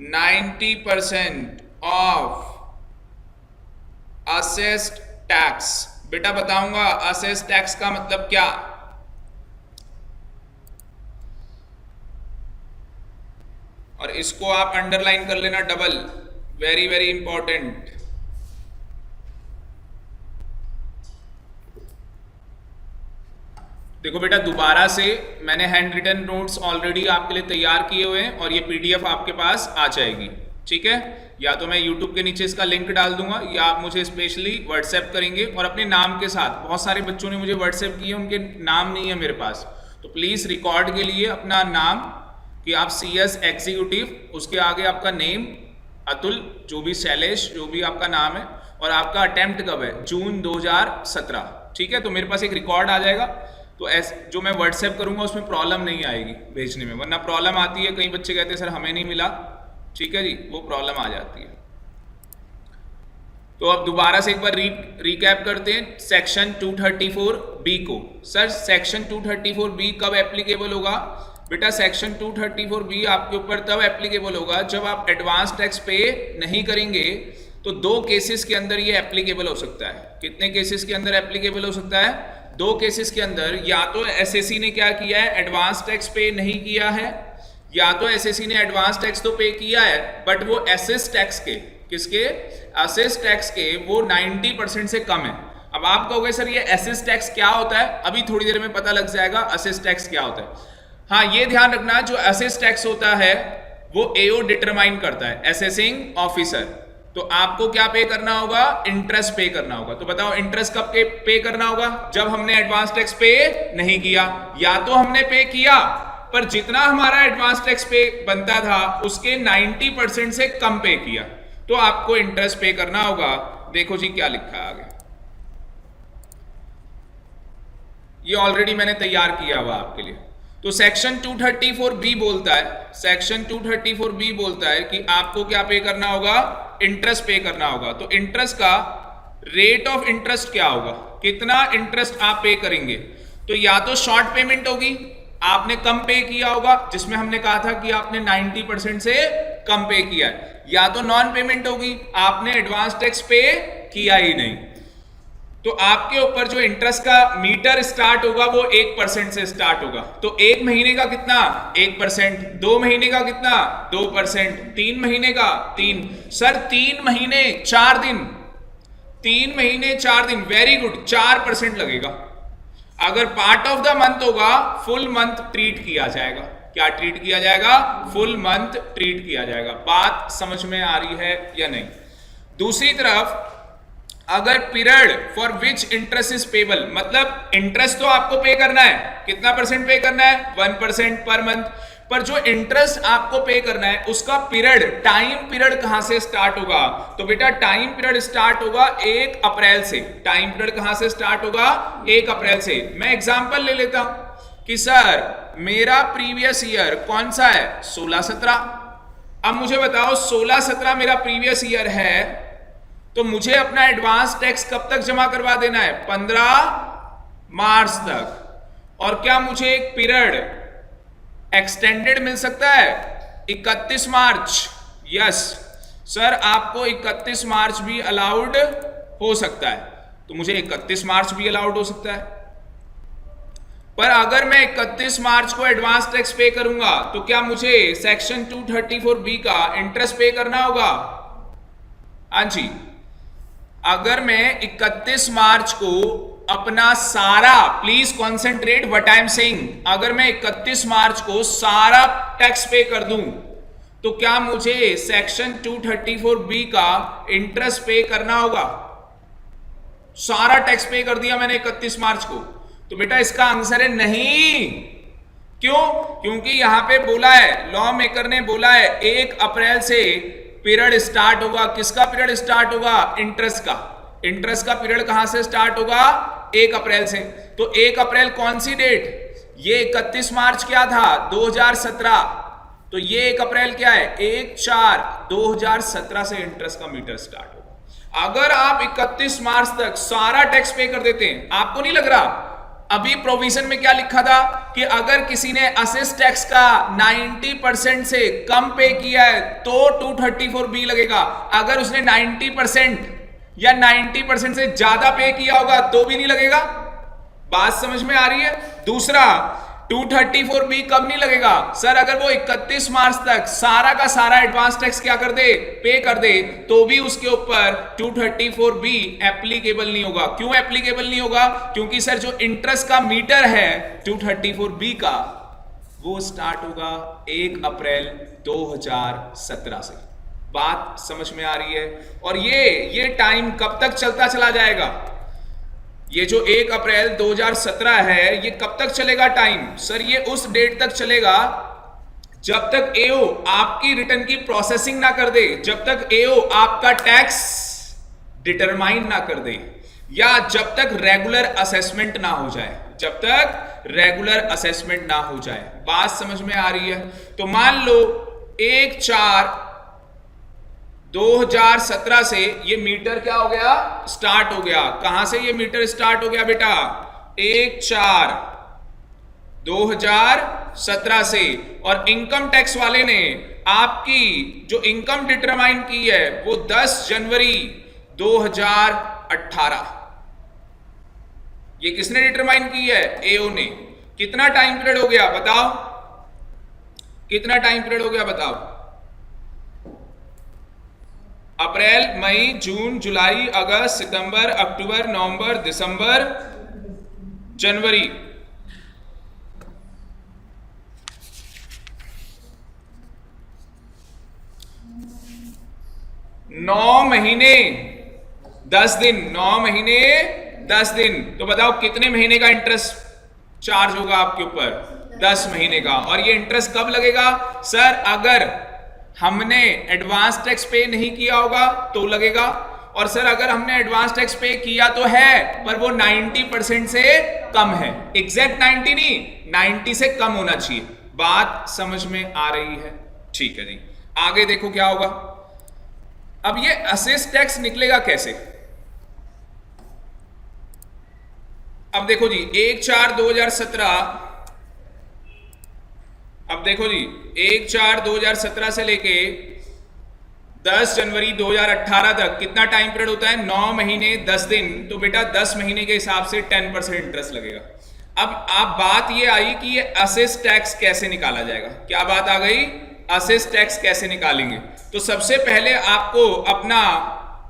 90% of assessed tax। बेटा बताऊंगा assessed tax का मतलब क्या। और इसको आप अंडरलाइन कर लेना डबल, वेरी वेरी इंपॉर्टेंट। देखो बेटा, दोबारा से मैंने हैंड रिटन नोट्स ऑलरेडी आपके लिए तैयार किए हुए हैं और ये PDF आपके पास आ जाएगी, ठीक है। या तो मैं YouTube के नीचे इसका लिंक डाल दूंगा या आप मुझे स्पेशली व्हाट्सएप करेंगे और अपने नाम के साथ। बहुत सारे बच्चों ने मुझे व्हाट्सएप किए, उनके नाम नहीं है मेरे पास, तो प्लीज़ रिकॉर्ड के लिए अपना नाम कि आप CS एग्जीक्यूटिव, उसके आगे आपका नेम अतुल, जो भी शैलेश, जो भी आपका नाम है, और आपका अटेम्प्ट कब है, जून 2017, ठीक है। तो मेरे पास एक रिकॉर्ड आ जाएगा, तो जो मैं व्हाट्सएप करूंगा उसमें प्रॉब्लम नहीं आएगी भेजने में, वरना प्रॉब्लम आती है, कई बच्चे कहते हैं सर हमें नहीं मिला, ठीक है जी, वो प्रॉब्लम आ जाती है। तो अब दोबारा से एक बार रिकैप करते हैं सेक्शन 234B को। सर सेक्शन 234B कब एप्लीकेबल होगा? बेटा सेक्शन 234B आपके ऊपर तब एप्लीकेबल होगा जब आप एडवांस टैक्स पे नहीं करेंगे। तो दो केसेस के अंदर ये एप्लीकेबल हो सकता है। कितने केसेस के अंदर एप्लीकेबल हो सकता है? दो केसेस के अंदर। या तो SSC ने क्या किया है, एडवांस टैक्स पे नहीं किया है, या तो SSC ने एडवांस टैक्स तो पे किया है बट वो एसेस टैक्स के, किसके? एसेस टैक्स के, वो 90% से कम है। अब आप कहोगे सर ये एसेस टैक्स क्या होता है? अभी थोड़ी देर में पता लग जाएगा एसेस टैक्स क्या होता है। हाँ, ये ध्यान रखना, जो एसेस टैक्स होता है वो AO डिटरमाइन करता है, असेसिंग ऑफिसर। तो आपको क्या पे करना होगा? इंटरेस्ट पे करना होगा। तो बताओ इंटरेस्ट कब पे करना होगा? जब हमने एडवांस टैक्स पे नहीं किया। या तो हमने पे किया पर जितना हमारा एडवांस टैक्स पे बनता था उसके 90% से कम पे किया, तो आपको इंटरेस्ट पे करना होगा। देखो जी क्या लिखा है आगे, ये ऑलरेडी मैंने तैयार किया हुआ आपके लिए। तो सेक्शन 234B बोलता है, सेक्शन 234B बोलता है कि आपको क्या पे करना होगा? इंटरेस्ट पे करना होगा। तो इंटरेस्ट का रेट ऑफ इंटरेस्ट क्या होगा? कितना इंटरेस्ट आप पे करेंगे? तो या तो शॉर्ट पेमेंट होगी, आपने कम पे किया होगा, जिसमें हमने कहा था कि आपने 90% से कम पे किया है, या तो नॉन पेमेंट होगी, आपने एडवांस टैक्स पे किया ही नहीं। तो आपके ऊपर जो इंटरेस्ट का मीटर स्टार्ट होगा वो 1% से स्टार्ट होगा। तो एक महीने का कितना? 1%। 2 महीने का कितना? 2%। 3 महीने का 3। सर 3 महीने 4 दिन, 3 महीने 4 दिन, वेरी गुड, 4% लगेगा। अगर पार्ट ऑफ द मंथ होगा, फुल मंथ ट्रीट किया जाएगा। क्या ट्रीट किया जाएगा? फुल मंथ ट्रीट किया जाएगा। बात समझ में आ रही है या नहीं? दूसरी तरफ अगर period for which interest is payable, मतलब इंटरेस्ट तो आपको पे करना है, कितना परसेंट पे करना है? 1% पर मंथ। पर जो इंटरेस्ट आपको पे करना है उसका पीरियड, टाइम पीरियड कहां से स्टार्ट होगा? तो बेटा टाइम पीरियड स्टार्ट होगा 1 अप्रैल से। टाइम पीरियड कहां से स्टार्ट होगा? 1 अप्रैल से। मैं एग्जांपल ले लेता हूं कि सर मेरा प्रीवियस ईयर कौन सा है? 16-17। अब मुझे बताओ 16-17 मेरा प्रीवियस ईयर है, तो मुझे अपना एडवांस टैक्स कब तक जमा करवा देना है? 15 मार्च तक। और क्या मुझे एक पीरियड एक्सटेंडेड मिल सकता है 31 मार्च? यस सर, आपको 31 मार्च भी अलाउड हो सकता है, तो मुझे 31 मार्च भी अलाउड हो सकता है। पर अगर मैं 31 मार्च को एडवांस टैक्स पे करूंगा तो क्या मुझे सेक्शन 234B का इंटरेस्ट पे करना होगा? हाँ जी, अगर मैं 31 मार्च को अपना सारा, please concentrate what I am saying, अगर मैं 31 मार्च को सारा टैक्स पे कर दूं तो क्या मुझे सेक्शन 234B का इंटरेस्ट पे करना होगा? सारा टैक्स पे कर दिया मैंने 31 मार्च को, तो बेटा इसका आंसर है नहीं। क्यों? क्योंकि यहां पे बोला है, लॉ मेकर ने बोला है 1 अप्रैल से पीरियड स्टार्ट होगा। किसका पीरियड स्टार्ट होगा? इंटरेस्ट का। इंटरेस्ट का पीरियड कहां से स्टार्ट होगा? 1 अप्रैल से। तो 1 अप्रैल कौन सी डेट? ये 31 मार्च क्या था? 2017। तो ये 1 अप्रैल क्या है? 1/4/2017 से इंटरेस्ट का मीटर स्टार्ट होगा। अगर आप 31 मार्च तक सारा टैक्स पे कर देते हैं, आपको नहीं लग रहा अभी प्रोविजन में क्या लिखा था कि अगर किसी ने असेस टैक्स का 90% से कम पे किया है तो 234B लगेगा, अगर उसने 90% या 90% से ज्यादा पे किया होगा तो भी नहीं लगेगा। बात समझ में आ रही है? दूसरा, 234B कब नहीं लगेगा? सर अगर वो 31 मार्च तक सारा का सारा एडवांस टैक्स क्या कर दे? पे कर दे, तो भी उसके ऊपर 234B एप्लीकेबल नहीं होगा। क्यों एप्लीकेबल नहीं होगा? क्योंकि सर जो इंटरेस्ट का मीटर है 234B का, वो स्टार्ट होगा 1 अप्रैल 2017 से। बात समझ में आ रही है? और ये टाइम कब तक चलता चला जाएगा? ये जो 1 अप्रैल 2017 है, ये कब तक चलेगा टाइम? सर ये उस डेट तक चलेगा जब तक एओ आपकी रिटर्न की प्रोसेसिंग ना कर दे, जब तक एओ आपका टैक्स डिटरमाइन ना कर दे, या जब तक रेगुलर असेसमेंट ना हो जाए, जब तक रेगुलर असेसमेंट ना हो जाए। बात समझ में आ रही है? तो मान लो 1/4/2017 से ये मीटर क्या हो गया? स्टार्ट हो गया। कहां से ये मीटर स्टार्ट हो गया बेटा? 1/4/2017 से। और इनकम टैक्स वाले ने आपकी जो इनकम डिटरमाइन की है वो 10 जनवरी 2018। ये किसने डिटरमाइन की है? एओ ने। कितना टाइम पीरियड हो गया बताओ? कितना टाइम पीरियड हो गया बताओ? अप्रैल, मई, जून, जुलाई, अगस्त, सितंबर, अक्टूबर, नवंबर, दिसंबर, जनवरी। नौ महीने 10 दिन। 9 महीने 10 दिन। तो बताओ कितने महीने का इंटरेस्ट चार्ज होगा आपके ऊपर? 10 महीने का। और ये इंटरेस्ट कब लगेगा? सर अगर हमने एडवांस टैक्स पे नहीं किया होगा तो लगेगा, और सर अगर हमने एडवांस टैक्स पे किया तो है पर वो 90% से कम है। एग्जैक्ट 90 नहीं, 90 से कम होना चाहिए। बात समझ में आ रही है? ठीक है जी, आगे देखो क्या होगा। अब ये असेस टैक्स निकलेगा कैसे? अब देखो जी 1/4/2017, अब देखो जी 1/4/2017 से लेके 10 जनवरी 2018 तक कितना टाइम पीरियड होता है? 9 महीने 10 दिन। तो बेटा 10 महीने के हिसाब से 10% इंटरेस्ट लगेगा। अब बात ये आई कि ये असेस टैक्स कैसे निकाला जाएगा। क्या बात आ गई? असेस टैक्स कैसे निकालेंगे? तो सबसे पहले आपको अपना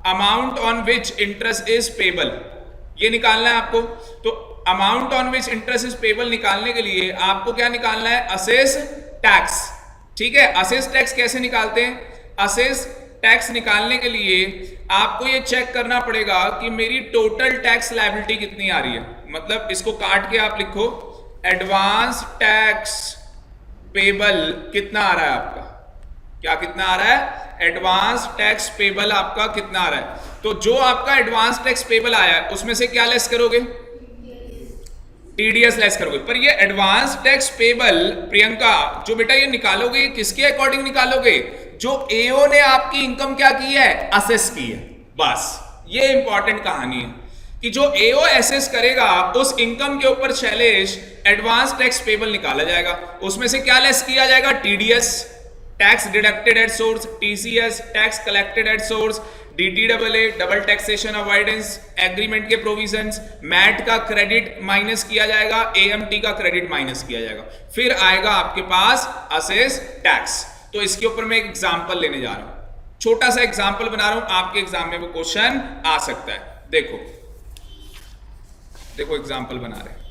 amount on which interest is payable ये निकालना है आपको। तो amount on which interest is payable निकालने के लिए आपको क्या निकालना है? Assess tax. ठीक है, असेस टैक्स कैसे निकालते हैं? असेस टैक्स निकालने के लिए आपको ये चेक करना पड़ेगा कि मेरी टोटल टैक्स लायबिलिटी कितनी आ रही है। मतलब इसको काट के आप लिखो एडवांस टैक्स पेबल कितना आ रहा है आपका? क्या कितना आ रहा है? एडवांस टैक्स पेबल आपका कितना आ रहा है? तो जो आपका एडवांस टैक्स पेबल आया है उसमें से क्या लेस करोगे? टीडीएस लेस करोगे। पर ये एडवांस टैक्स पेबल प्रियंका जो बेटा ये निकालोगे किसके अकॉर्डिंग निकालोगे? जो एओ ने आपकी इनकम क्या की है? असेस की है। बस ये इंपॉर्टेंट कहानी है कि जो एओ एसेस करेगा उस इनकम के ऊपर शैलेश एडवांस टैक्स पेबल निकाला जाएगा। उसमें से क्या लेस किया जाएगा? TDS, tax deducted at source, TCS, tax collected at source, डीटीडब्ल्यूए, डबल टैक्सेशन अवॉइडेंस एग्रीमेंट के प्रोविजंस, मैट का क्रेडिट माइनस किया जाएगा, एएमटी का क्रेडिट माइनस किया जाएगा, फिर आएगा आपके पास असेस टैक्स। तो इसके ऊपर मैं एक एग्जांपल लेने जा रहा हूं, छोटा सा एग्जांपल बना रहा हूं, आपके एग्जाम में वो क्वेश्चन आ सकता है। देखो एग्जांपल बना रहे हैं।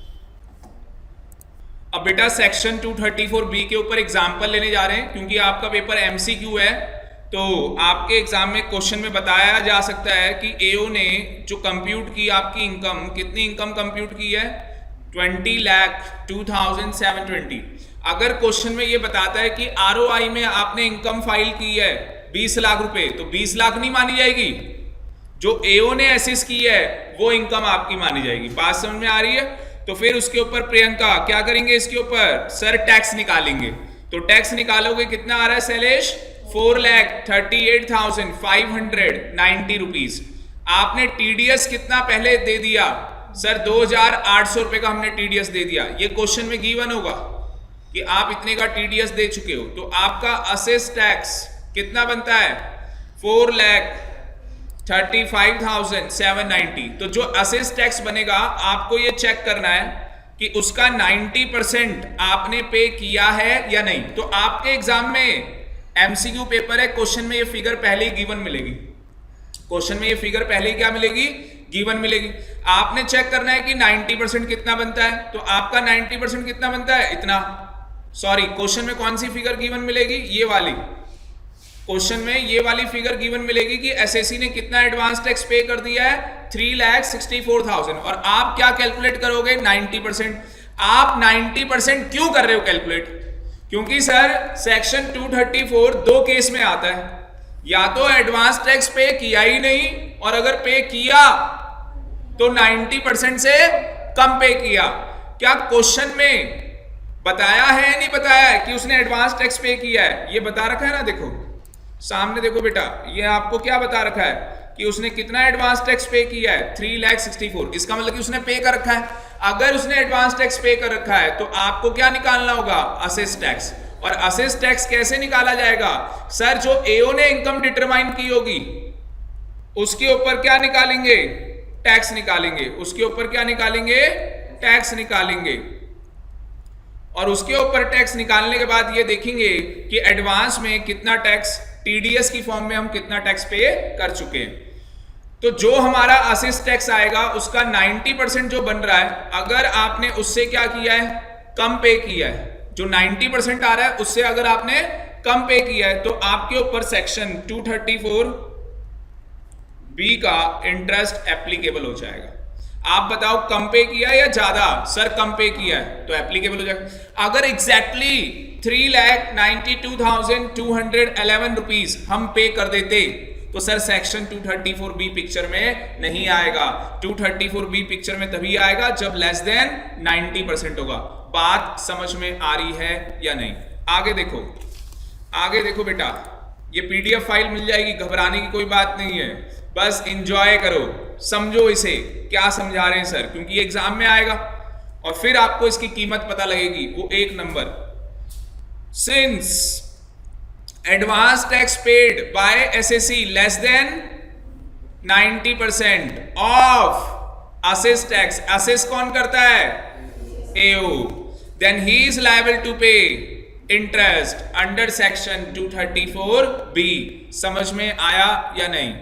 अब बेटा सेक्शन 234B के ऊपर एग्जांपल लेने जा रहे हैं, क्योंकि आपका पेपर एमसीक्यू है, तो आपके एग्जाम में क्वेश्चन में बताया जा सकता है कि एओ ने जो कंप्यूट की आपकी इनकम, कितनी इनकम कंप्यूट की है? 20,02,720। अगर क्वेश्चन में ये बताता है कि आरओआई में आपने इनकम फाइल की है 20 लाख रुपए, तो 20 लाख नहीं मानी जाएगी, जो एओ ने एसेस की है वो इनकम आपकी मानी जाएगी। बात समझ में आ रही है? तो फिर उसके ऊपर प्रियंका क्या करेंगे? इसके ऊपर सर टैक्स निकालेंगे। तो टैक्स निकालोगे, कितना आ रहा है शैलेश? 4,38,590 रुपीज। आपने टीडीएस कितना पहले दे दिया? सर 2,800 रुपए का हमने टीडीएस दे दिया। ये क्वेश्चन में गिवन होगा कि आप इतने का टीडीएस दे चुके हो, तो आपका असेस टैक्स कितना बनता है? 4,35,790। तो जो असेस टैक्स बनेगा, आपको ये चेक करना है कि उसका 90% आपने पे किया है या नहीं। तो आपके एग्जाम में एमसीक्यू पेपर है, क्वेश्चन में ये फिगर पहले ही गिवन मिलेगी। क्वेश्चन में ये फिगर पहले ही क्या मिलेगी? गिवन मिलेगी। आपने चेक करना है कि 90% कितना बनता है। तो आपका 90% कितना बनता है? इतना। सॉरी, क्वेश्चन में कौन सी फिगर गिवन मिलेगी? ये वाली। क्वेश्चन में ये वाली फिगर गिवन मिलेगी कि एसएससी ने कितना एडवांस टैक्स पे कर दिया है? 3,64,000। और आप क्या कैलकुलेट करोगे? 90%। आप 90% क्यों कर रहे हो कैलकुलेट? क्योंकि सर सेक्शन 234 दो केस में आता है, या तो एडवांस टैक्स पे किया ही नहीं, और अगर पे किया तो 90% से कम पे किया। क्या क्वेश्चन में बताया है या नहीं बताया है कि उसने एडवांस टैक्स पे किया है? ये बता रखा है ना, देखो सामने देखो बेटा, ये आपको क्या बता रखा है कि उसने कितना एडवांस टैक्स पे किया है? 3,64,000। इसका मतलब कि उसने पे कर रखा है। अगर उसने एडवांस टैक्स पे कर रखा है तो आपको क्या निकालना होगा? Assess tax. और असेस टैक्स कैसे निकाला जाएगा? सर जो एओ ने इनकम डिटरमाइन की होगी उसके ऊपर क्या निकालेंगे? टैक्स निकालेंगे। उसके ऊपर क्या निकालेंगे? टैक्स निकालेंगे। और उसके ऊपर टैक्स निकालने के बाद ये देखेंगे कि एडवांस में कितना टैक्स, टीडीएस की फॉर्म में हम कितना टैक्स पे कर चुके हैं। तो जो हमारा असेस टैक्स आएगा उसका 90% जो बन रहा है, अगर आपने उससे क्या किया है? कम पे किया है। जो 90% आ रहा है उससे अगर आपने कम पे किया है तो आपके ऊपर सेक्शन 234B का इंटरेस्ट एप्लीकेबल हो जाएगा। आप बताओ कम पे किया है या ज्यादा? सर कम पे किया है तो एप्लीकेबल हो जाएगा। अगर एग्जैक्टली 3,92,211 रुपीज हम पे कर देते तो सर सेक्शन 234B पिक्चर में नहीं आएगा। 234B पिक्चर में तभी आएगा जब लेस देन 90% होगा। बात समझ में आ रही है या नहीं? आगे देखो, आगे देखो बेटा, ये पीडीएफ फाइल मिल जाएगी, घबराने की कोई बात नहीं है, बस एंजॉय करो, समझो इसे क्या समझा रहे हैं सर, क्योंकि ये एग्जाम में आएगा और फिर आपको इसकी कीमत पता लगेगी, वो 1 नंबर। Since advance tax paid by SSC less than 90% of assessed tax, assessed कौन करता है? AO, then he is liable to pay interest under section 234B। समझ में आया या नहीं?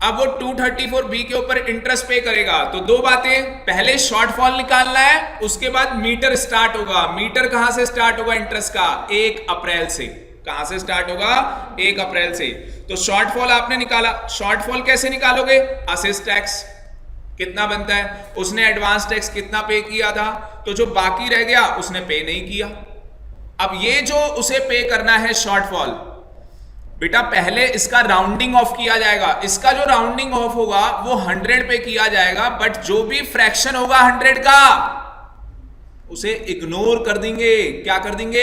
अब वो 234B के ऊपर इंटरेस्ट पे करेगा तो दो बातें, पहले शॉर्टफॉल निकालना है, उसके बाद मीटर स्टार्ट होगा। मीटर कहां से स्टार्ट होगा? इंटरेस्ट का 1 अप्रैल से। कहां से स्टार्ट होगा? 1 अप्रैल से। तो शॉर्टफॉल आपने निकाला। शॉर्टफॉल कैसे निकालोगे? असेस टैक्स कितना बनता है, उसने एडवांस टैक्स कितना पे किया था, तो जो बाकी रह गया उसने पे नहीं किया। अब ये जो उसे पे करना है शॉर्टफॉल, बेटा पहले इसका राउंडिंग ऑफ किया जाएगा। इसका जो राउंडिंग ऑफ होगा वो 100 पे किया जाएगा, बट जो भी फ्रैक्शन होगा 100 का उसे इग्नोर कर देंगे। क्या कर देंगे?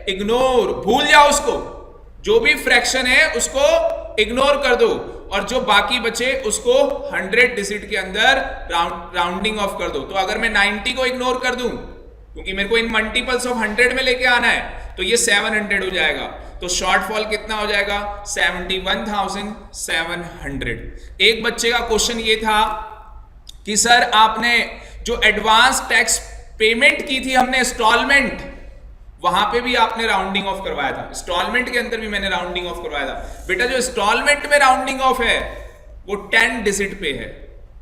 इग्नोर, भूल जाओ उसको। जो भी फ्रैक्शन है उसको इग्नोर कर दो और जो बाकी बचे उसको 100 डिजिट के अंदर राउंडिंग ऑफ कर दो। तो अगर मैं 90 को इग्नोर कर दूं, क्योंकि मेरे को इन मल्टीपल्स ऑफ 100 में लेके आना है, तो ये 700 हो जाएगा। तो शॉर्टफॉल कितना हो जाएगा? 71,700। एक बच्चे का क्वेश्चन ये था कि सर आपने जो एडवांस टैक्स पेमेंट की थी हमने इंस्टॉलमेंट, वहां पे भी आपने राउंडिंग ऑफ करवाया था, इंस्टॉलमेंट के अंदर भी मैंने राउंडिंग ऑफ करवाया था। बेटा जो इंस्टॉलमेंट में राउंडिंग ऑफ है वो 10 डिजिट पे है,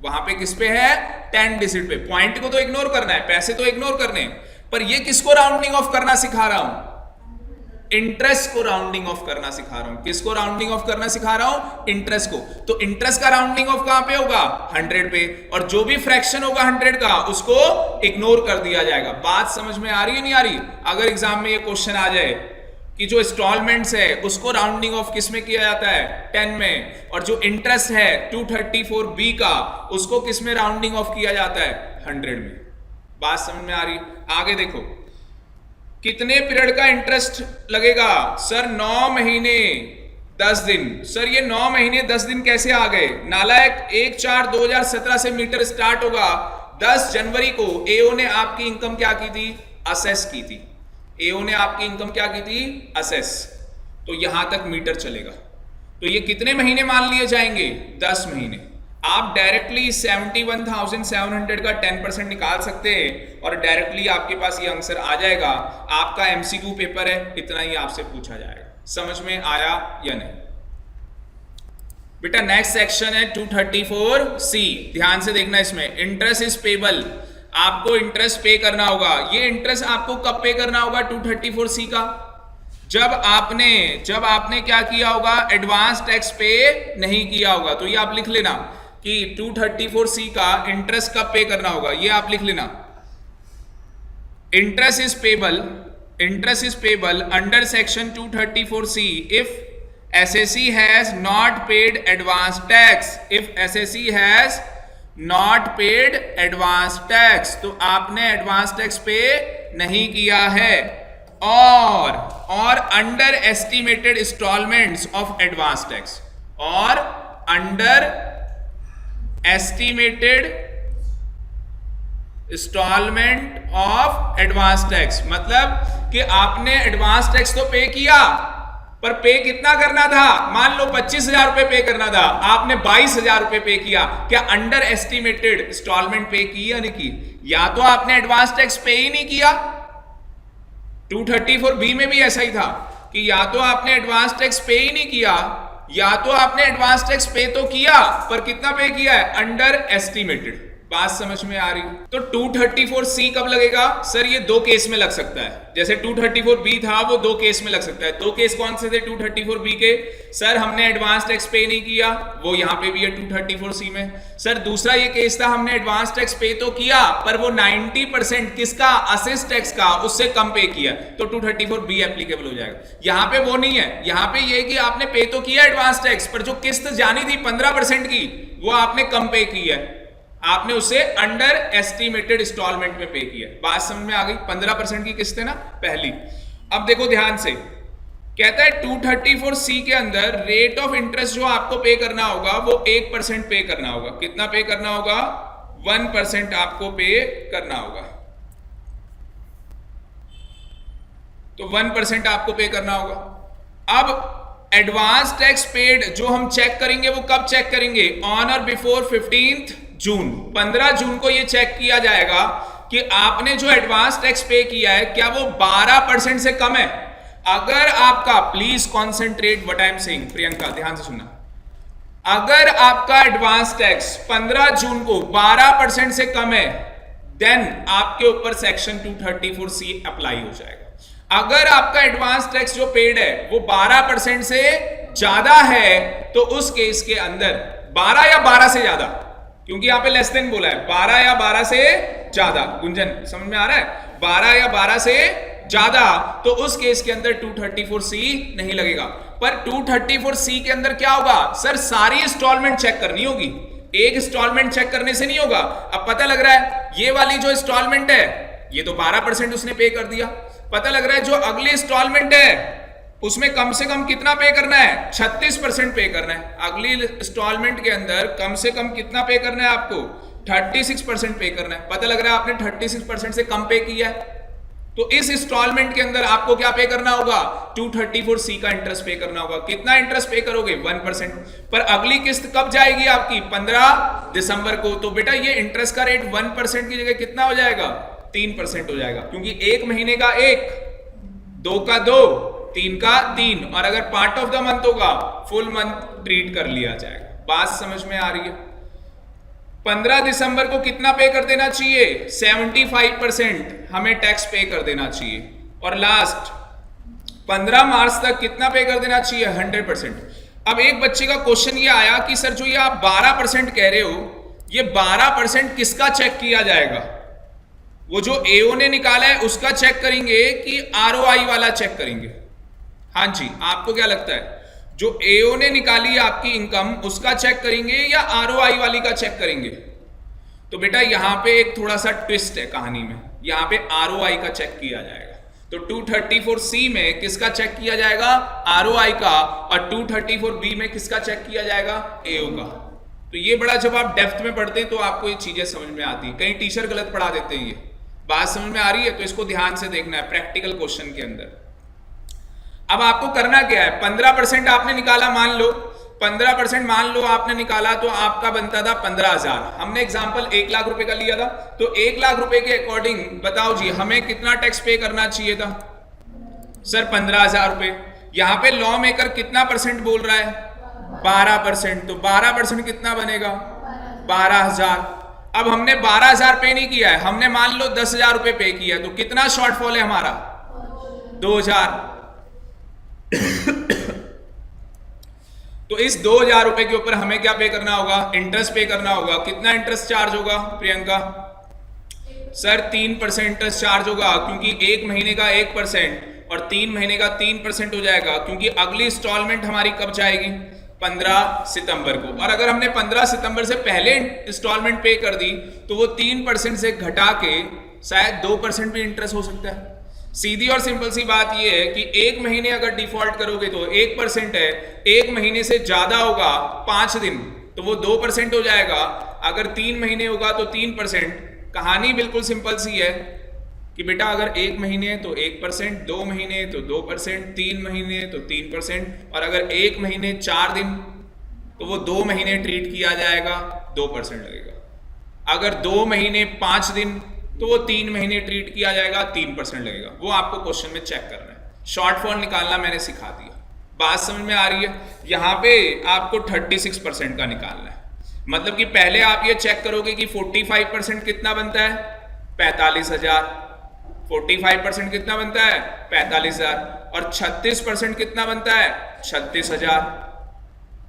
वहां पे किस पे है? 10 डिजिट पे। पॉइंट को तो इग्नोर करना है, पैसे तो इग्नोर करने, पर ये किसको राउंडिंग ऑफ करना सिखा रहा हूं? इंटरेस्ट को राउंडिंग ऑफ करना सिखा रहा हूं। किसको राउंडिंग ऑफ करना सिखा रहा हूं? इंटरेस्ट को। तो इंटरेस्ट का राउंडिंग ऑफ कहां पे होगा? 100 पे, और जो भी फ्रैक्शन होगा 100 का उसको इग्नोर कर दिया जाएगा। बात समझ में आ रही है नहीं आ रही? अगर एग्जाम में ये क्वेश्चन आ जाए कि जो इंस्टॉलमेंट्स है उसको राउंडिंग ऑफ किस में किया जाता है? 10 में, और जो इंटरेस्ट है 234B का उसको किस में राउंडिंग ऑफ किया जाता है? 100 में। बात समझ में आ रही? आगे देखो, कितने पीरियड का इंटरेस्ट लगेगा? सर 9 महीने 10 दिन। सर ये 9 महीने 10 दिन कैसे आ गए? नालायक, 1/4/2017 से मीटर स्टार्ट होगा। 10 जनवरी को एओ ने आपकी इनकम क्या की थी? असेस की थी। एओ ने आपकी इनकम क्या की थी? असेस। तो यहां तक मीटर चलेगा। तो ये कितने महीने मान लिए जाएंगे? 10 महीने। आप डायरेक्टली 71,700 का 10% निकाल सकते हैं और डायरेक्टली आपके पास ये आंसर आ जाएगा। आपका एमसीक्यू पेपर है, इतना ही आपसे पूछा जाएगा। समझ में आया या नहीं? बेटा नेक्स्ट सेक्शन है 234C। ध्यान से देखना, इसमें इंटरेस्ट इज पेबल। आपको इंटरेस्ट पे करना होगा। ये इंटरेस्ट आपको कब पे करना होगा 234C का? जब आपने क्या किया होगा? एडवांस टैक्स पे नहीं किया होगा। तो ये आप लिख लेना कि 234C का इंटरेस्ट कब पे करना होगा, ये आप लिख लेना। Interest is payable under section 234C if SSC has not paid advance tax. If SSC has not paid advance tax, तो आपने एडवांस टैक्स पे नहीं किया है, और under estimated instalments of advance tax, और under estimated instalment of advance tax. मतलब कि आपने एडवांस टैक्स तो पे किया, पर पे कितना करना था? मान लो 25,000 रुपए पे करना था, आपने 22,000 रुपए पे किया। क्या अंडर एस्टिमेटेड इंस्टॉलमेंट पे की या नहीं की? या तो आपने एडवांस टैक्स पे ही नहीं किया। 234B में भी ऐसा ही था कि या तो आपने एडवांस टैक्स पे ही नहीं किया, या तो आपने एडवांस टैक्स पे तो किया, पर कितना पे किया है? Under estimated. बात समझ में आ रही? तो 234C कब लगेगा? सर ये दो केस में लग सकता है। जैसे 234B था वो दो केस में लग सकता है। दो केस कौन से थे 234B के? सर हमने एडवांस टैक्स पे नहीं किया, वो यहां पे भी है 234C में। सर दूसरा ये केस था हमने एडवांस टैक्स पे तो किया, पर वो 90% किसका? असेस टैक्स का, उससे कम पे किया, तो 234B एप्लीकेबल हो जाएगा। यहां पे वो नहीं है, यहां पे ये कि आपने पे तो किया एडवांस टैक्स, पर जो किस्त जानी थी 15% की वो आपने कम पे की है, आपने उसे अंडर एस्टिमेटेड इंस्टॉलमेंट में पे किया। बात समझ में आ गई? 15% की किस्त है ना पहली। अब देखो ध्यान से, कहता है 234C के अंदर रेट ऑफ इंटरेस्ट जो आपको पे करना होगा वो 1% पे करना होगा। कितना पे करना होगा? 1% आपको पे करना होगा। तो 1% आपको पे करना होगा। अब एडवांस टैक्स पेड जो हम चेक करेंगे वो कब चेक करेंगे? ऑन और बिफोर 15 जून। 15 जून को ये चेक किया जाएगा कि आपने जो एडवांस टैक्स पे किया है क्या वो 12% से कम है। अगर आपका, please concentrate what I am saying, Priyanka ध्यान से सुनना, अगर आपका एडवांस टैक्स 15 जून को 12% से कम है, देन आपके ऊपर सेक्शन 234C अप्लाई हो जाएगा। अगर आपका एडवांस टैक्स जो पेड है वो 12% से ज्यादा है, तो उस केस के अंदर 12 या 12 से ज्यादा, क्योंकि यहां पे लेस देन बोला है, 12 या 12 से ज्यादा, गुंजन समझ में आ रहा है? 12 या 12 से ज्यादा, तो उस केस के अंदर 234C नहीं लगेगा। पर 234C के अंदर क्या होगा? सर सारी इंस्टॉलमेंट चेक करनी होगी, एक इंस्टॉलमेंट चेक करने से नहीं होगा। अब पता लग रहा है ये वाली जो इंस्टॉलमेंट है ये तो 12% उसने पे कर दिया, पता लग रहा है जो अगली इंस्टॉलमेंट है उसमें कम से कम कितना पे करना है? 36% पे करना है। अगली इंस्टॉलमेंट के अंदर कम से कम कितना पे करना है आपको? 36% पे करना है। पता लग रहा है आपने 36% से कम पे किया है, तो इस इंस्टॉलमेंट के अंदर आपको क्या पे करना होगा? 234C का इंटरेस्ट पे करना होगा। कितना इंटरेस्ट पे करोगे? 1%। पर अगली किस्त कब जाएगी आपकी? 15 दिसंबर को। तो बेटा ये इंटरेस्ट का रेट 1% की जगह कितना हो जाएगा? 3% हो जाएगा, क्योंकि एक महीने का 1, 2 का 2, 3 का 3, और अगर पार्ट ऑफ द मंथ होगा फुल मंथ ट्रीट कर लिया जाएगा। बात समझ में आ रही है? 15 दिसंबर को कितना पे कर देना चाहिए? 75% हमें टैक्स पे कर देना चाहिए, और लास्ट 15 मार्च तक कितना पे कर देना चाहिए? 100%। अब एक बच्चे का क्वेश्चन ये आया कि सर जो ये आप 12% कह रहे हो, ये 12% किसका चेक किया जाएगा? वो जो एओ ने निकाला है उसका चेक करेंगे कि आरओआई वाला चेक करेंगे? हाँ जी, आपको क्या लगता है? जो एओ ने निकाली है आपकी इनकम, उसका चेक करेंगे या आरओआई वाली का चेक करेंगे? तो बेटा यहां पे एक थोड़ा सा ट्विस्ट है कहानी में, यहां पे आरओआई का चेक किया जाएगा। तो 234C में किसका चेक किया जाएगा? आरओआई का। और 234B में किसका चेक किया जाएगा? एओ का। तो ये बड़ा, जब आप डेप्थ में पढ़ते हैं तो आपको ये चीजें समझ में आती है। कई टीचर गलत पढ़ा देते हैं। ये बात समझ में आ रही है? तो इसको ध्यान से देखना है प्रैक्टिकल क्वेश्चन के अंदर। अब आपको करना क्या है? 15% आपने निकाला, मान लो 15% मान लो आपने निकाला, तो आपका बनता था 15,000। हमने एग्जांपल 1 लाख रुपए का लिया था, तो 1 लाख रुपए के अकॉर्डिंग बताओ जी हमें कितना टैक्स पे करना चाहिए था? सर 15,000 रुपए। यहां पे लॉ मेकर कितना परसेंट बोल रहा है? 12%। तो 12% कितना बनेगा? 12,000। अब हमने 12,000 पे नहीं किया है, हमने मान लो 10,000 रुपए पे किया, तो कितना शॉर्टफॉल है हमारा? 2,000। तो इस 2,000 रुपए के ऊपर हमें क्या पे करना होगा? इंटरेस्ट पे करना होगा। कितना इंटरेस्ट चार्ज होगा प्रियंका? सर 3% इंटरेस्ट चार्ज होगा, क्योंकि एक महीने का 1% और 3 महीने का 3% हो जाएगा, क्योंकि अगली इंस्टॉलमेंट हमारी कब जाएगी? 15 सितंबर को। और अगर हमने 15 सितंबर से पहले इंस्टॉलमेंट पे कर दी तो वो 3% से घटा के शायद 2% भी इंटरेस्ट हो सकता है। सीधी और सिंपल सी बात ये है कि एक महीने अगर डिफॉल्ट करोगे तो 1% है, एक महीने से ज्यादा होगा 5 दिन तो वो 2% हो जाएगा, अगर 3 महीने होगा तो 3%। कहानी बिल्कुल सिंपल सी है कि बेटा अगर 1 महीने तो 1%, 2 महीने तो 2%, 3 महीने तो 3%, और अगर 1 महीने 4 दिन तो वो 2 महीने ट्रीट किया जाएगा, 2% लगेगा। अगर 2 महीने 5 दिन तो वो 3 महीने ट्रीट किया जाएगा, 3% लगेगा। वो आपको क्वेश्चन में चेक करना है। शॉर्टफॉल निकालना मैंने सिखा दिया। बात समझ में आ रही है? यहाँ पे आपको 36% का निकालना है। मतलब कि पहले आप ये चेक करोगे कि 45% कितना बनता है? 45,000। 45% कितना बनता है? 45,000। और 36% कितना बनता है? 36,000।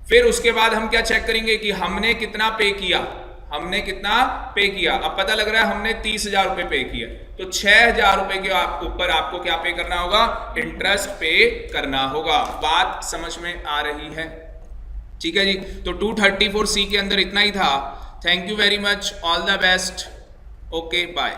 फिर उसके बाद हम क्या चेक करेंगे कि हमने कितना पे किया, हमने कितना पे किया। अब पता लग रहा है हमने 30,000 रुपए पे किया, तो 6,000 रुपए के ऊपर आपको क्या पे करना होगा? इंटरेस्ट पे करना होगा। बात समझ में आ रही है? ठीक है जी। तो 234C के अंदर इतना ही था। Thank you very much, all the best, okay bye.